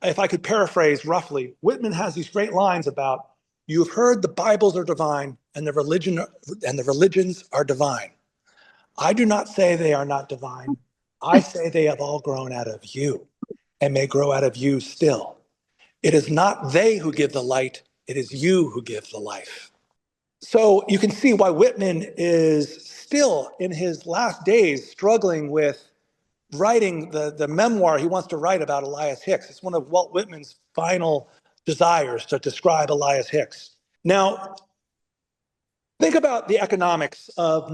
If I could paraphrase roughly, Whitman has these great lines about, "You've heard the Bibles are divine and the religions are divine. I do not say they are not divine. I say they have all grown out of you and may grow out of you still. It is not they who give the light, it is you who give the life." So you can see why Whitman is still in his last days struggling with writing the memoir he wants to write about Elias Hicks. It's one of Walt Whitman's final desires to describe Elias Hicks. Now, think about the economics of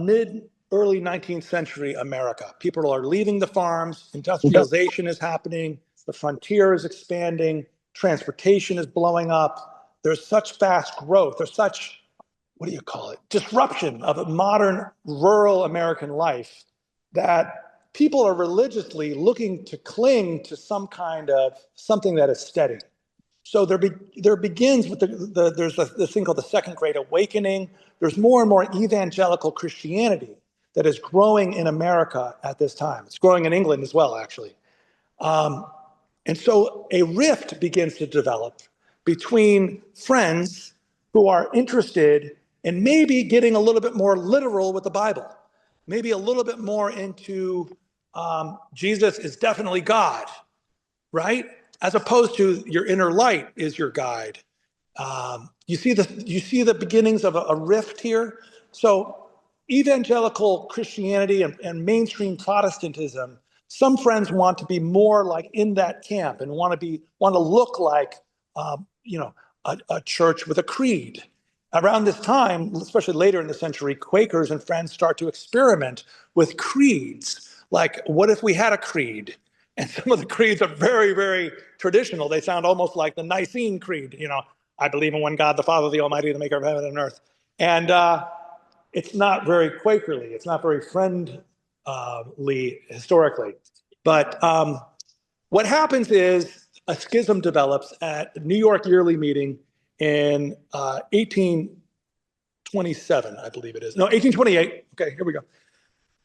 early 19th century America. People are leaving the farms, industrialization is happening, the frontier is expanding, transportation is blowing up. There's such fast growth. There's such, disruption of a modern rural American life that people are religiously looking to cling to something that is steady. So there begins with there's this thing called the Second Great Awakening. There's more and more evangelical Christianity that is growing in America at this time. It's growing in England as well, actually. And so a rift begins to develop between friends who are interested in maybe getting a little bit more literal with the Bible, maybe a little bit more into Jesus is definitely God, right? As opposed to your inner light is your guide. You see the beginnings of a rift here. So evangelical Christianity and mainstream Protestantism, some friends want to be more like in that camp and want to look like a church with a creed. Around this time, especially later in the century, Quakers and friends start to experiment with creeds. Like, what if we had a creed? And some of the creeds are very, very traditional. They sound almost like the Nicene Creed. I believe in one God, the Father, the Almighty, the maker of heaven and earth. And it's not very Quakerly. It's not very friendly historically. But what happens is a schism develops at the New York Yearly Meeting in 1827, I believe it is. No, 1828. Okay, here we go.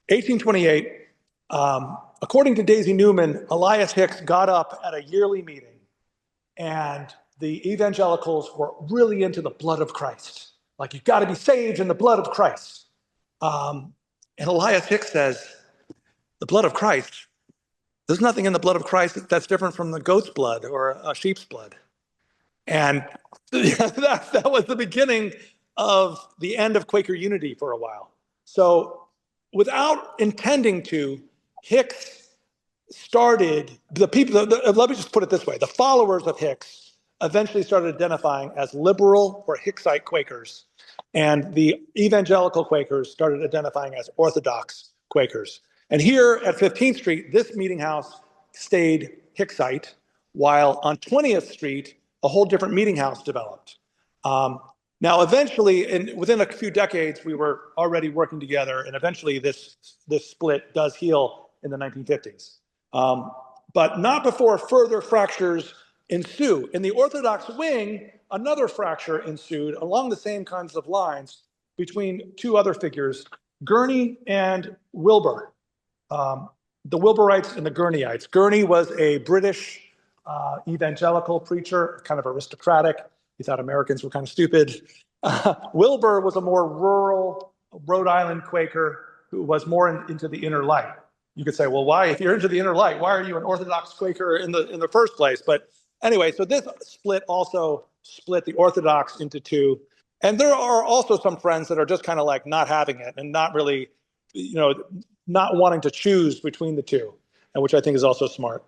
1828. According to Daisy Newman, Elias Hicks got up at a yearly meeting, and the evangelicals were really into the blood of Christ. Like, you've got to be saved in the blood of Christ. And Elias Hicks says, the blood of Christ, there's nothing in the blood of Christ that's different from the goat's blood or a sheep's blood. And that was the beginning of the end of Quaker unity for a while. So without intending to, Hicks started, let me just put it this way, the followers of Hicks eventually started identifying as liberal or Hicksite Quakers, and the evangelical Quakers started identifying as Orthodox Quakers. And here at 15th Street, this meeting house stayed Hicksite, while on 20th Street, a whole different meeting house developed. Now, eventually, within a few decades, we were already working together, and eventually this split does heal in the 1950s. But not before further fractures ensue. In the Orthodox wing, another fracture ensued along the same kinds of lines between two other figures, Gurney and Wilbur. The Wilburites and the Gurneyites. Gurney was a British evangelical preacher, kind of aristocratic. He thought Americans were kind of stupid. Wilbur was a more rural Rhode Island Quaker who was more into the inner light. You could say, well, why? If you're into the inner light, why are you an Orthodox Quaker in the first place? But anyway, so this split also split the Orthodox into two. And there are also some friends that are just kind of like not having it and not really, not wanting to choose between the two, and which I think is also smart.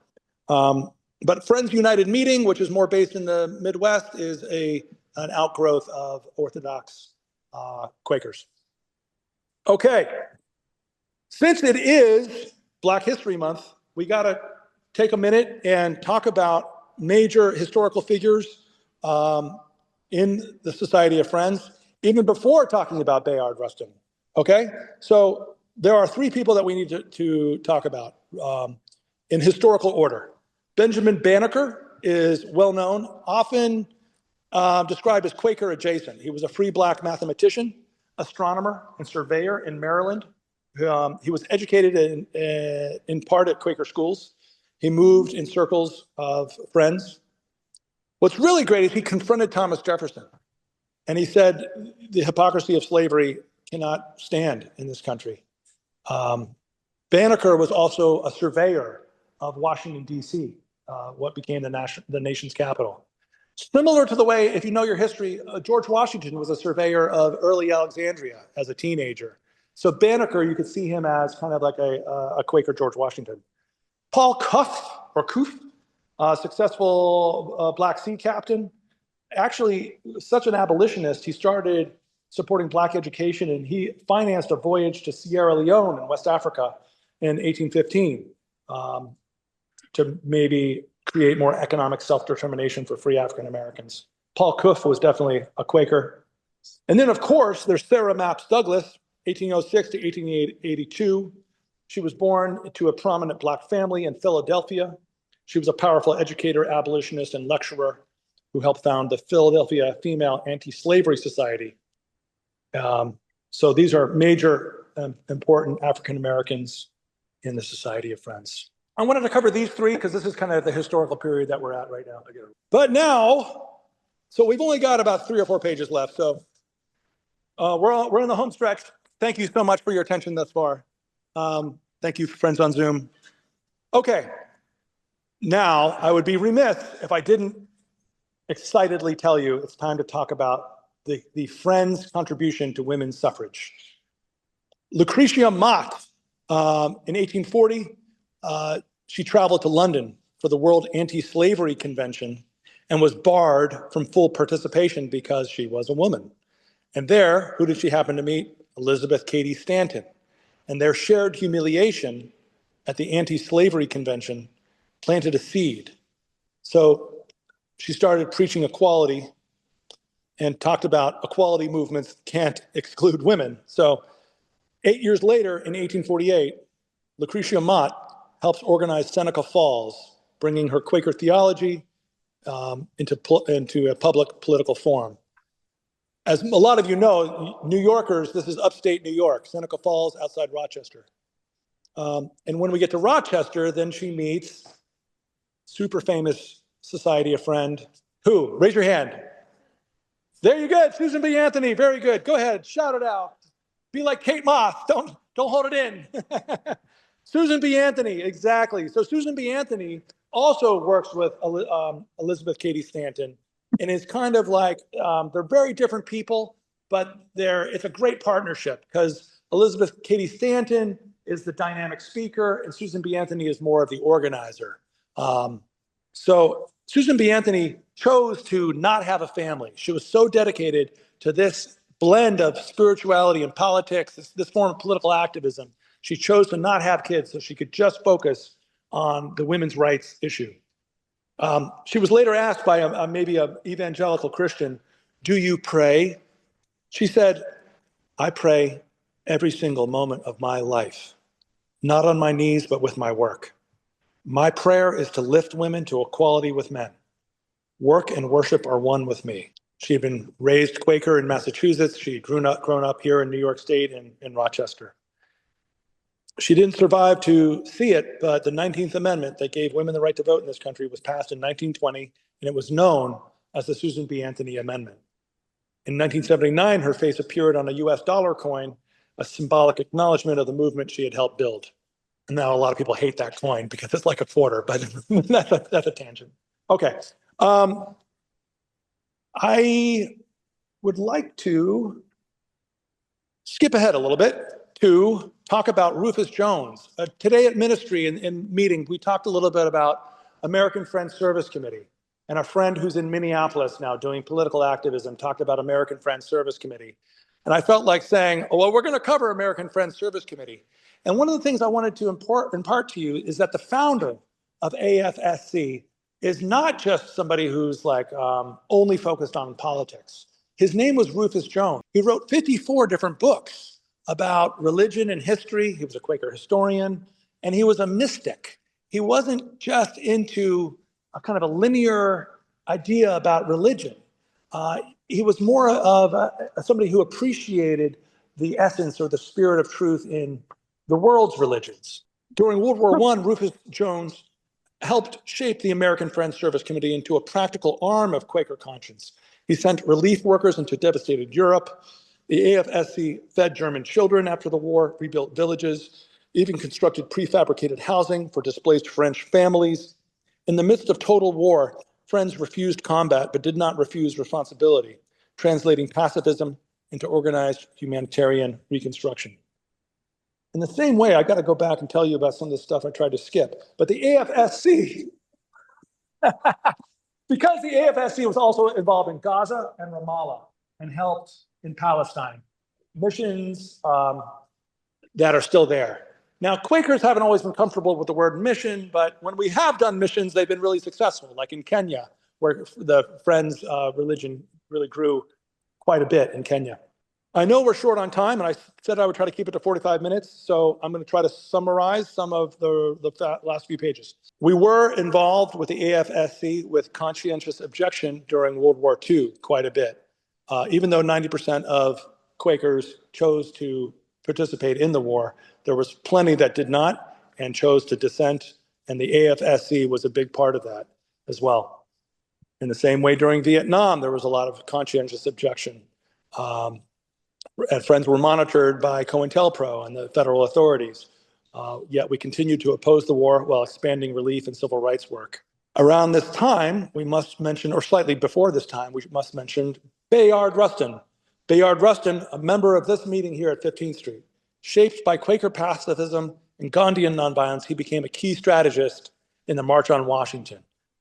But Friends United Meeting, which is more based in the Midwest, is an outgrowth of Orthodox Quakers. Okay, since it is Black History Month, we got to take a minute and talk about major historical figures in the Society of Friends, even before talking about Bayard Rustin. Okay, so there are three people that we need to talk about in historical order. Benjamin Banneker is well known, often described as Quaker adjacent. He was a free Black mathematician, astronomer, and surveyor in Maryland. He was educated in part at Quaker schools. He moved in circles of friends. What's really great is he confronted Thomas Jefferson, and he said the hypocrisy of slavery cannot stand in this country. Banneker was also a surveyor of Washington, D.C., what became the nation's capital. Similar to the way, if you know your history, George Washington was a surveyor of early Alexandria as a teenager. So Banneker, you could see him as kind of like a Quaker George Washington. Paul Coof, successful Black Sea captain, actually such an abolitionist, he started supporting Black education, and he financed a voyage to Sierra Leone in West Africa in 1815 to maybe create more economic self-determination for free African Americans. Paul Coof was definitely a Quaker. And then, of course, there's Sarah Mapps Douglas, 1806 to 1882. She was born to a prominent Black family in Philadelphia. She was a powerful educator, abolitionist, and lecturer who helped found the Philadelphia Female Anti-Slavery Society. So these are major important African Americans in the Society of Friends. I wanted to cover these three because this is kind of the historical period that we're at right now. But now, so we've only got about 3 or 4 pages left. So we're in the home stretch. Thank you so much for your attention thus far. Thank you, friends on Zoom. Okay, now I would be remiss if I didn't excitedly tell you it's time to talk about the Friends' contribution to women's suffrage. Lucretia Mott, in 1840, she traveled to London for the World Anti-Slavery Convention and was barred from full participation because she was a woman. And there, who did she happen to meet? Elizabeth Cady Stanton. And their shared humiliation at the Anti-Slavery Convention planted a seed. So she started preaching equality and talked about equality movements can't exclude women. So 8 years later, in 1848, Lucretia Mott helps organize Seneca Falls, bringing her Quaker theology into a public political forum. As a lot of you know, New Yorkers, this is upstate New York, Seneca Falls outside Rochester. And when we get to Rochester, then she meets super famous society, a friend. Who? Raise your hand. There you go, Susan B. Anthony. Very good. Go ahead, shout it out. Be like Kate Moss. Don't hold it in. Susan B. Anthony, exactly. So Susan B. Anthony also works with Elizabeth Cady Stanton, and is kind of like they're very different people, but it's a great partnership because Elizabeth Cady Stanton is the dynamic speaker, and Susan B. Anthony is more of the organizer. So Susan B. Anthony chose to not have a family. She was so dedicated to this blend of spirituality and politics, this form of political activism. She chose to not have kids so she could just focus on the women's rights issue. She was later asked by maybe an evangelical Christian, "Do you pray?" She said, "I pray every single moment of my life, not on my knees, but with my work. My prayer is to lift women to equality with men. Work and worship are one with me." She had been raised Quaker in Massachusetts. She had grown up here in New York State and in Rochester. She didn't survive to see it, but the 19th Amendment that gave women the right to vote in this country was passed in 1920, and it was known as the Susan B. Anthony Amendment. In 1979, her face appeared on a US dollar coin, a symbolic acknowledgement of the movement she had helped build. And now a lot of people hate that coin because it's like a quarter, but that's a tangent. Okay. I would like to skip ahead a little bit to talk about Rufus Jones. Today at ministry in meeting, we talked a little bit about American Friends Service Committee, and a friend who's in Minneapolis now doing political activism talked about American Friends Service Committee. And I felt like saying, oh, well, we're going to cover American Friends Service Committee. And one of the things I wanted to impart to you is that the founder of AFSC is not just somebody who's like only focused on politics. His name was Rufus Jones. He wrote 54 different books about religion and history. He was a Quaker historian, and he was a mystic. He wasn't just into a kind of a linear idea about religion. He was more of somebody who appreciated the essence or the spirit of truth in the world's religions. During World War I, Rufus Jones helped shape the American Friends Service Committee into a practical arm of Quaker conscience. He sent relief workers into devastated Europe. The AFSC fed German children after the war, rebuilt villages, even constructed prefabricated housing for displaced French families. In the midst of total war, Friends refused combat but did not refuse responsibility, translating pacifism into organized humanitarian reconstruction. In the same way, I got to go back and tell you about some of the stuff I tried to skip. But the AFSC, because the AFSC was also involved in Gaza and Ramallah and helped in Palestine, missions that are still there. Now, Quakers haven't always been comfortable with the word mission, but when we have done missions, they've been really successful, like in Kenya, where the Friends religion really grew quite a bit in Kenya. I know we're short on time, and I said I would try to keep it to 45 minutes, so I'm going to try to summarize some of the last few pages. We were involved with the AFSC with conscientious objection during World War II quite a bit. Even though 90% of Quakers chose to participate in the war, there was plenty that did not and chose to dissent, and the AFSC was a big part of that as well. In the same way, during Vietnam, there was a lot of conscientious objection. And Friends were monitored by COINTELPRO and the federal authorities. Yet we continued to oppose the war while expanding relief and civil rights work. Around this time, we must mention, or slightly before this time, we must mention Bayard Rustin. Bayard Rustin, a member of this meeting here at 15th Street. Shaped by Quaker pacifism and Gandhian nonviolence, he became a key strategist in the March on Washington,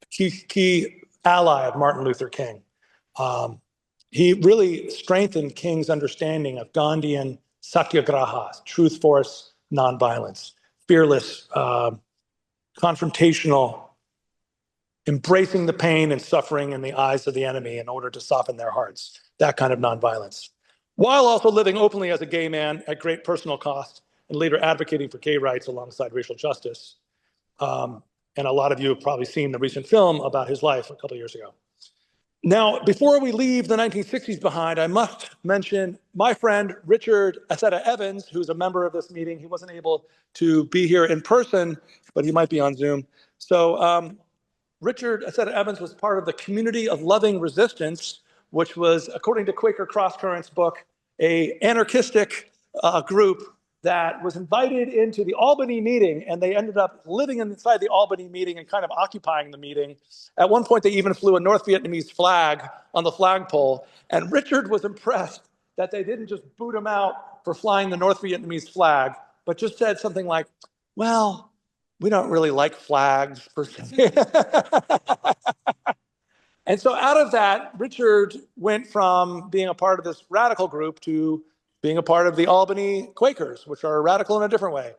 key ally of Martin Luther King. He really strengthened King's understanding of Gandhian satyagrahas, truth, force, nonviolence, fearless, confrontational embracing the pain and suffering in the eyes of the enemy in order to soften their hearts, that kind of nonviolence, while also living openly as a gay man at great personal cost and later advocating for gay rights alongside racial justice. And a lot of you have probably seen the recent film about his life a couple of years ago. Now, before we leave the 1960s behind, I must mention my friend Richard Aceta Evans, who's a member of this meeting. He wasn't able to be here in person, but he might be on Zoom. So Richard Aceta Evans was part of the Community of Loving Resistance, which was, according to Quaker Crosscurrents book, a anarchistic group that was invited into the Albany meeting, and they ended up living inside the Albany meeting and kind of occupying the meeting. At one point, they even flew a North Vietnamese flag on the flagpole, and Richard was impressed that they didn't just boot him out for flying the North Vietnamese flag, but just said something like, well, we don't really like flags per se. And so out of that, Richard went from being a part of this radical group to being a part of the Albany Quakers, which are radical in a different way.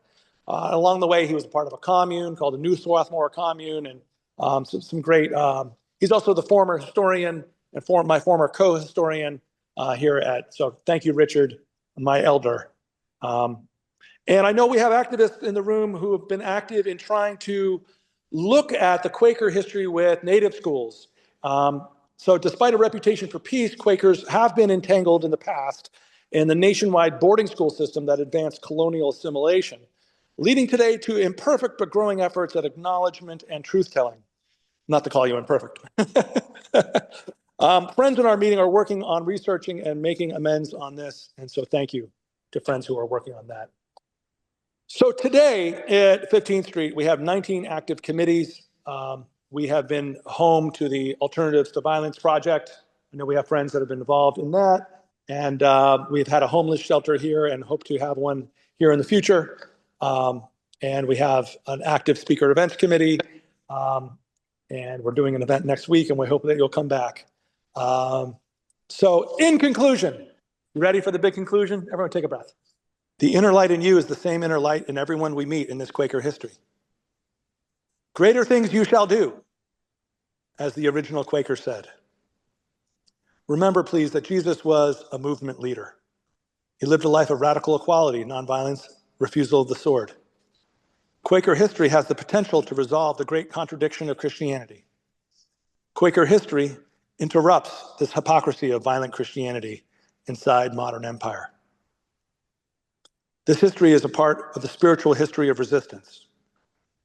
Along the way, he was a part of a commune called the New Swarthmore Commune, and some great. He's also the former historian and my former co-historian here at. So thank you, Richard, my elder. And I know we have activists in the room who have been active in trying to look at the Quaker history with native schools. So despite a reputation for peace, Quakers have been entangled in the past in the nationwide boarding school system that advanced colonial assimilation, leading today to imperfect but growing efforts at acknowledgement and truth-telling. Not to call you imperfect. Friends in our meeting are working on researching and making amends on this, and so thank you to friends who are working on that. So today at 15th Street, we have 19 active committees. We have been home to the Alternatives to Violence Project. I know we have friends that have been involved in that. And we've had a homeless shelter here and hope to have one here in the future. And we have an active speaker events committee. And we're doing an event next week, and we hope that you'll come back. So in conclusion, you ready for the big conclusion? Everyone take a breath. The inner light in you is the same inner light in everyone we meet in this Quaker history. Greater things you shall do, as the original Quaker said. Remember, please, that Jesus was a movement leader. He lived a life of radical equality, nonviolence, refusal of the sword. Quaker history has the potential to resolve the great contradiction of Christianity. Quaker history interrupts this hypocrisy of violent Christianity inside modern empire. This history is a part of the spiritual history of resistance,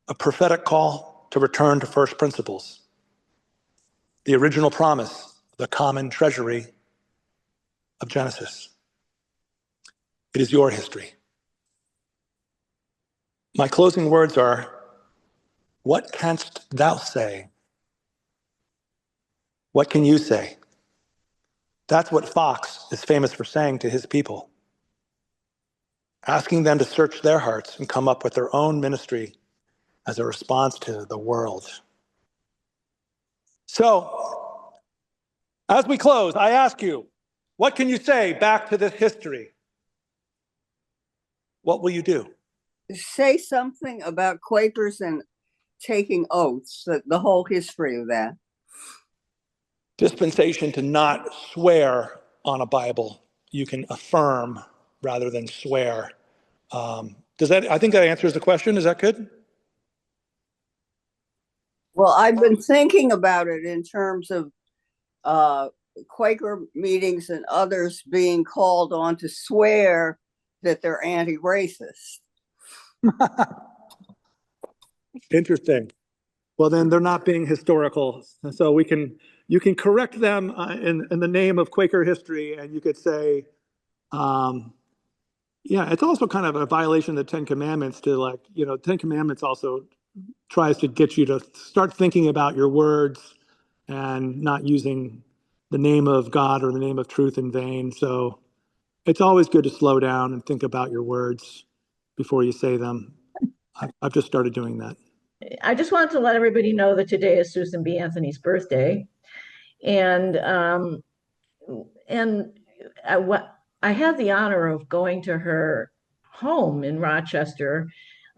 a prophetic call to return to first principles, the original promise, the common treasury of Genesis. It is your history. My closing words are, what canst thou say? What can you say? That's what Fox is famous for saying to his people, asking them to search their hearts and come up with their own ministry as a response to the world. So, as we close, I ask you, what can you say back to this history? What will you do? Say something about Quakers and taking oaths, the whole history of that. Dispensation to not swear on a Bible. You can affirm rather than swear. I think that answers the question. Is that good? Well, I've been thinking about it in terms of Quaker meetings and others being called on to swear that they're anti-racist. Interesting. Well, then they're not being historical. So you can correct them in the name of Quaker history, and you could say, yeah, it's also kind of a violation of the Ten Commandments to Ten Commandments also tries to get you to start thinking about your words and not using the name of God or the name of truth in vain. So it's always good to slow down and think about your words before you say them. I've just started doing that. I just wanted to let everybody know that today is Susan B. Anthony's birthday. And I had the honor of going to her home in Rochester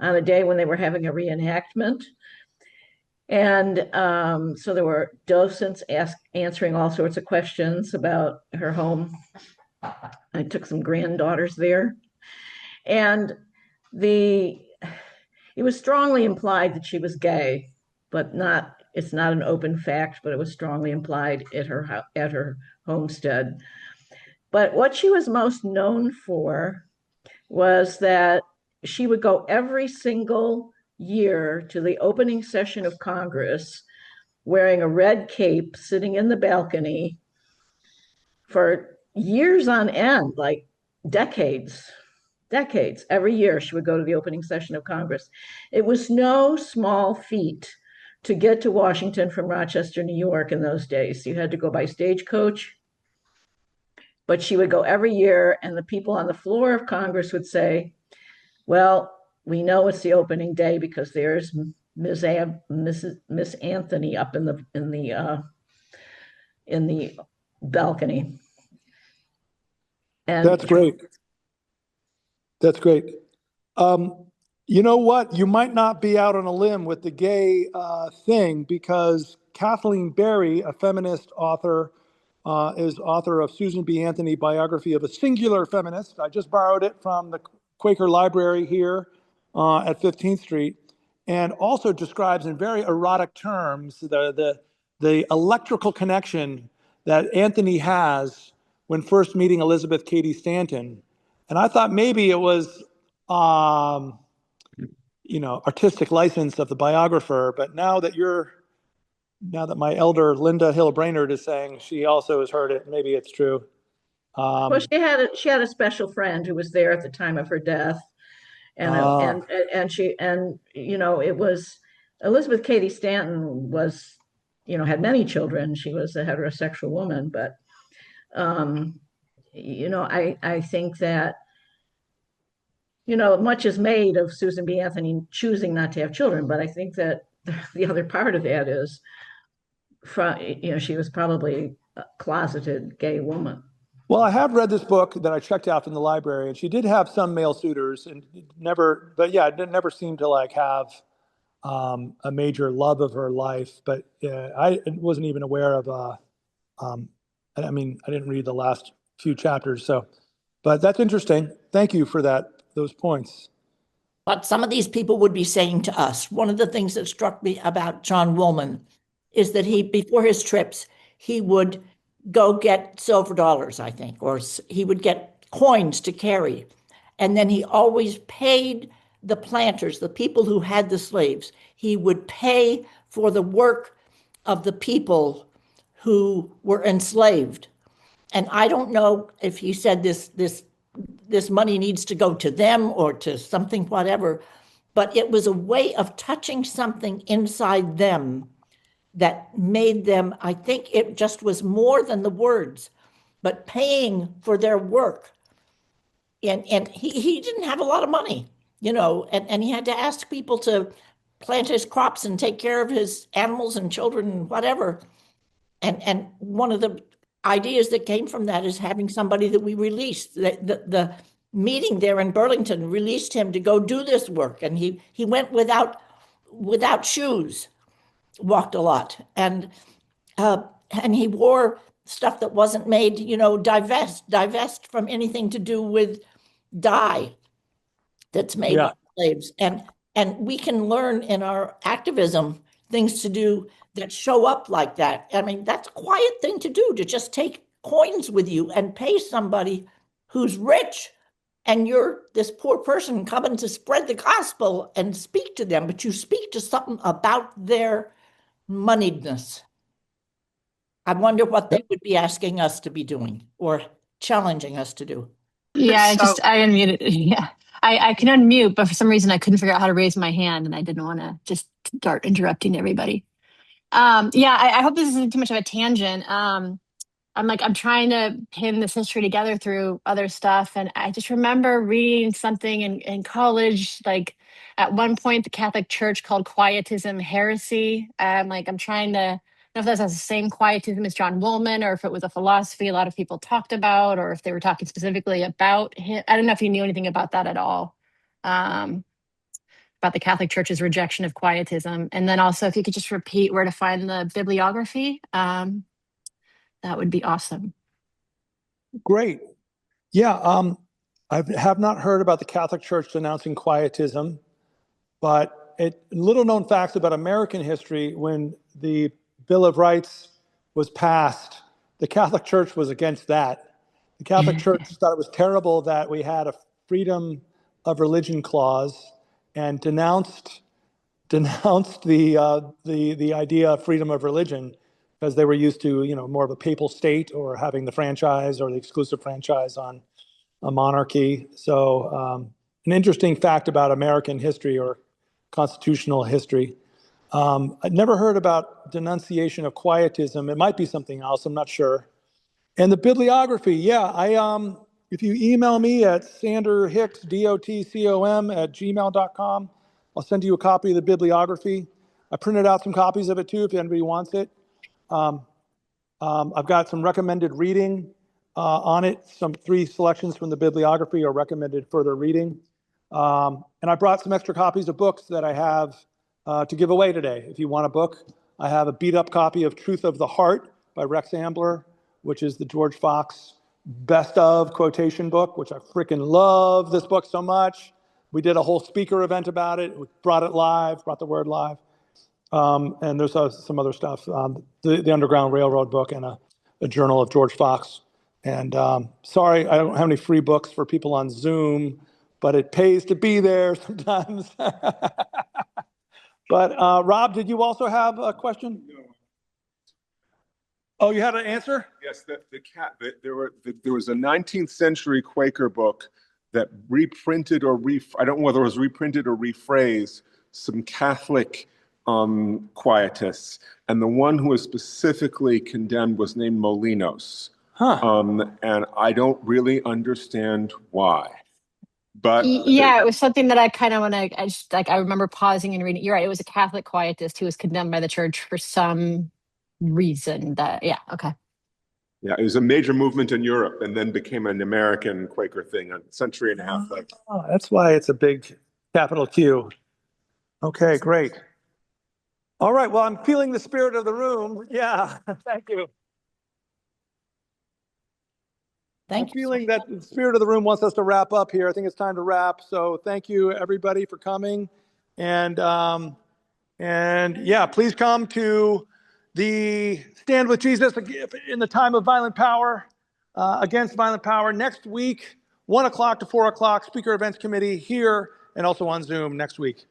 on a day when they were having a reenactment. And so there were docents answering all sorts of questions about her home. I took some granddaughters there. And the it was strongly implied that she was gay, but it's not an open fact, but it was strongly implied at her homestead. But what she was most known for was that she would go every single year to the opening session of Congress wearing a red cape, sitting in the balcony for years on end, like decades. Every year she would go to the opening session of Congress. It was no small feat to get to Washington from Rochester, New York in those days. You had to go by stagecoach, but she would go every year, and the people on the floor of Congress would say, well, we know it's the opening day because there's Miss Anthony up in the balcony. And That's great. That's great. You know what? You might not be out on a limb with the gay thing, because Kathleen Berry, a feminist author, is author of Susan B. Anthony, Biography of a Singular Feminist. I just borrowed it from the Quaker Library here at 15th Street, and also describes in very erotic terms the electrical connection that Anthony has when first meeting Elizabeth Cady Stanton. And I thought maybe it was, artistic license of the biographer. But now that my elder Linda Hill Brainerd is saying she also has heard it, maybe it's true. Well, she had a special friend who was there at the time of her death, and it was Elizabeth Cady Stanton was, had many children. She was a heterosexual woman, but I think that much is made of Susan B. Anthony choosing not to have children, but I think that the other part of that is, she was probably a closeted gay woman. Well, I have read this book that I checked out from the library, and she did have some male suitors, and it never seemed to have a major love of her life. But I wasn't even aware of. I didn't read the last few chapters, but that's interesting. Thank you for those points. But some of these people would be saying to us, one of the things that struck me about John Woolman is that before his trips, he would go get silver dollars, I think, or he would get coins to carry. And then he always paid the planters, the people who had the slaves. He would pay for the work of the people who were enslaved. And I don't know if he said this money needs to go to them or to something, whatever, but it was a way of touching something inside them that made them, I think it just was more than the words, but paying for their work. And he didn't have a lot of money, and he had to ask people to plant his crops and take care of his animals and children and whatever. And one of the ideas that came from that is having somebody that we released. The meeting there in Burlington released him to go do this work, and he went without shoes, walked a lot, and he wore stuff that wasn't made, divest from anything to do with dye that's made by slaves. And we can learn in our activism things to do that show up like that. I mean, that's a quiet thing to do, to just take coins with you and pay somebody who's rich, and you're this poor person coming to spread the gospel and speak to them, but you speak to something about their moneyedness. I wonder what they would be asking us to be doing or challenging us to do. Yeah, I unmuted. Yeah, I can unmute, but for some reason I couldn't figure out how to raise my hand, and I didn't want to just start interrupting everybody. I hope this isn't too much of a tangent. I'm trying to pin this history together through other stuff. And I just remember reading something in college, like at one point, the Catholic Church called Quietism heresy. I'm trying to know if that's the same Quietism as John Woolman, or if it was a philosophy a lot of people talked about, or if they were talking specifically about him. I don't know if you knew anything about that at all. But about the Catholic Church's rejection of quietism. And then also, if you could just repeat where to find the bibliography, that would be awesome. Great. Yeah, I have not heard about the Catholic Church denouncing quietism, but little known facts about American history: when the Bill of Rights was passed, the Catholic Church was against that. The Catholic Church thought it was terrible that we had a freedom of religion clause and denounced the idea of freedom of religion, because they were used to, more of a papal state or having the franchise or the exclusive franchise on a monarchy. So an interesting fact about American history or constitutional history. I'd never heard about denunciation of quietism. It might be something else, I'm not sure. And the bibliography, yeah, if you email me at sanderhicks.dotcom@gmail.com, I'll send you a copy of the bibliography. I printed out some copies of it too, if anybody wants it. I've got some recommended reading on it. 3 selections from the bibliography are recommended further reading. And I brought some extra copies of books that I have to give away today. If you want a book, I have a beat up copy of Truth of the Heart by Rex Ambler, which is the George Fox best of quotation book, which I freaking love this book so much. We did a whole speaker event about it. We brought it live, brought the word live. And there's some other stuff, the Underground Railroad book and a journal of George Fox. And sorry, I don't have any free books for people on Zoom, but it pays to be there sometimes. But Rob, did you also have a question? No. Oh, you had an answer? Yes, there was a 19th century Quaker book that reprinted or I don't know whether it was reprinted or rephrased some Catholic quietists, and the one who was specifically condemned was named Molinos. And I don't really understand why. But yeah, it was something that I kind of want to. I remember pausing and reading. You're right. It was a Catholic quietist who was condemned by the church for some reason. Yeah, okay. Yeah, it was a major movement in Europe, and then became an American Quaker thing a century and a half later. Oh, that's why it's a big capital Q. Okay, great. All right. Well, I'm feeling the spirit of the room. Yeah. Thank you. I'm feeling that the spirit of the room wants us to wrap up here. I think it's time to wrap. So thank you, everybody, for coming. And yeah, please come to the Stand with Jesus in the time of violent power, against violent power next week, 1 o'clock to 4 o'clock, Speaker Events Committee here and also on Zoom next week.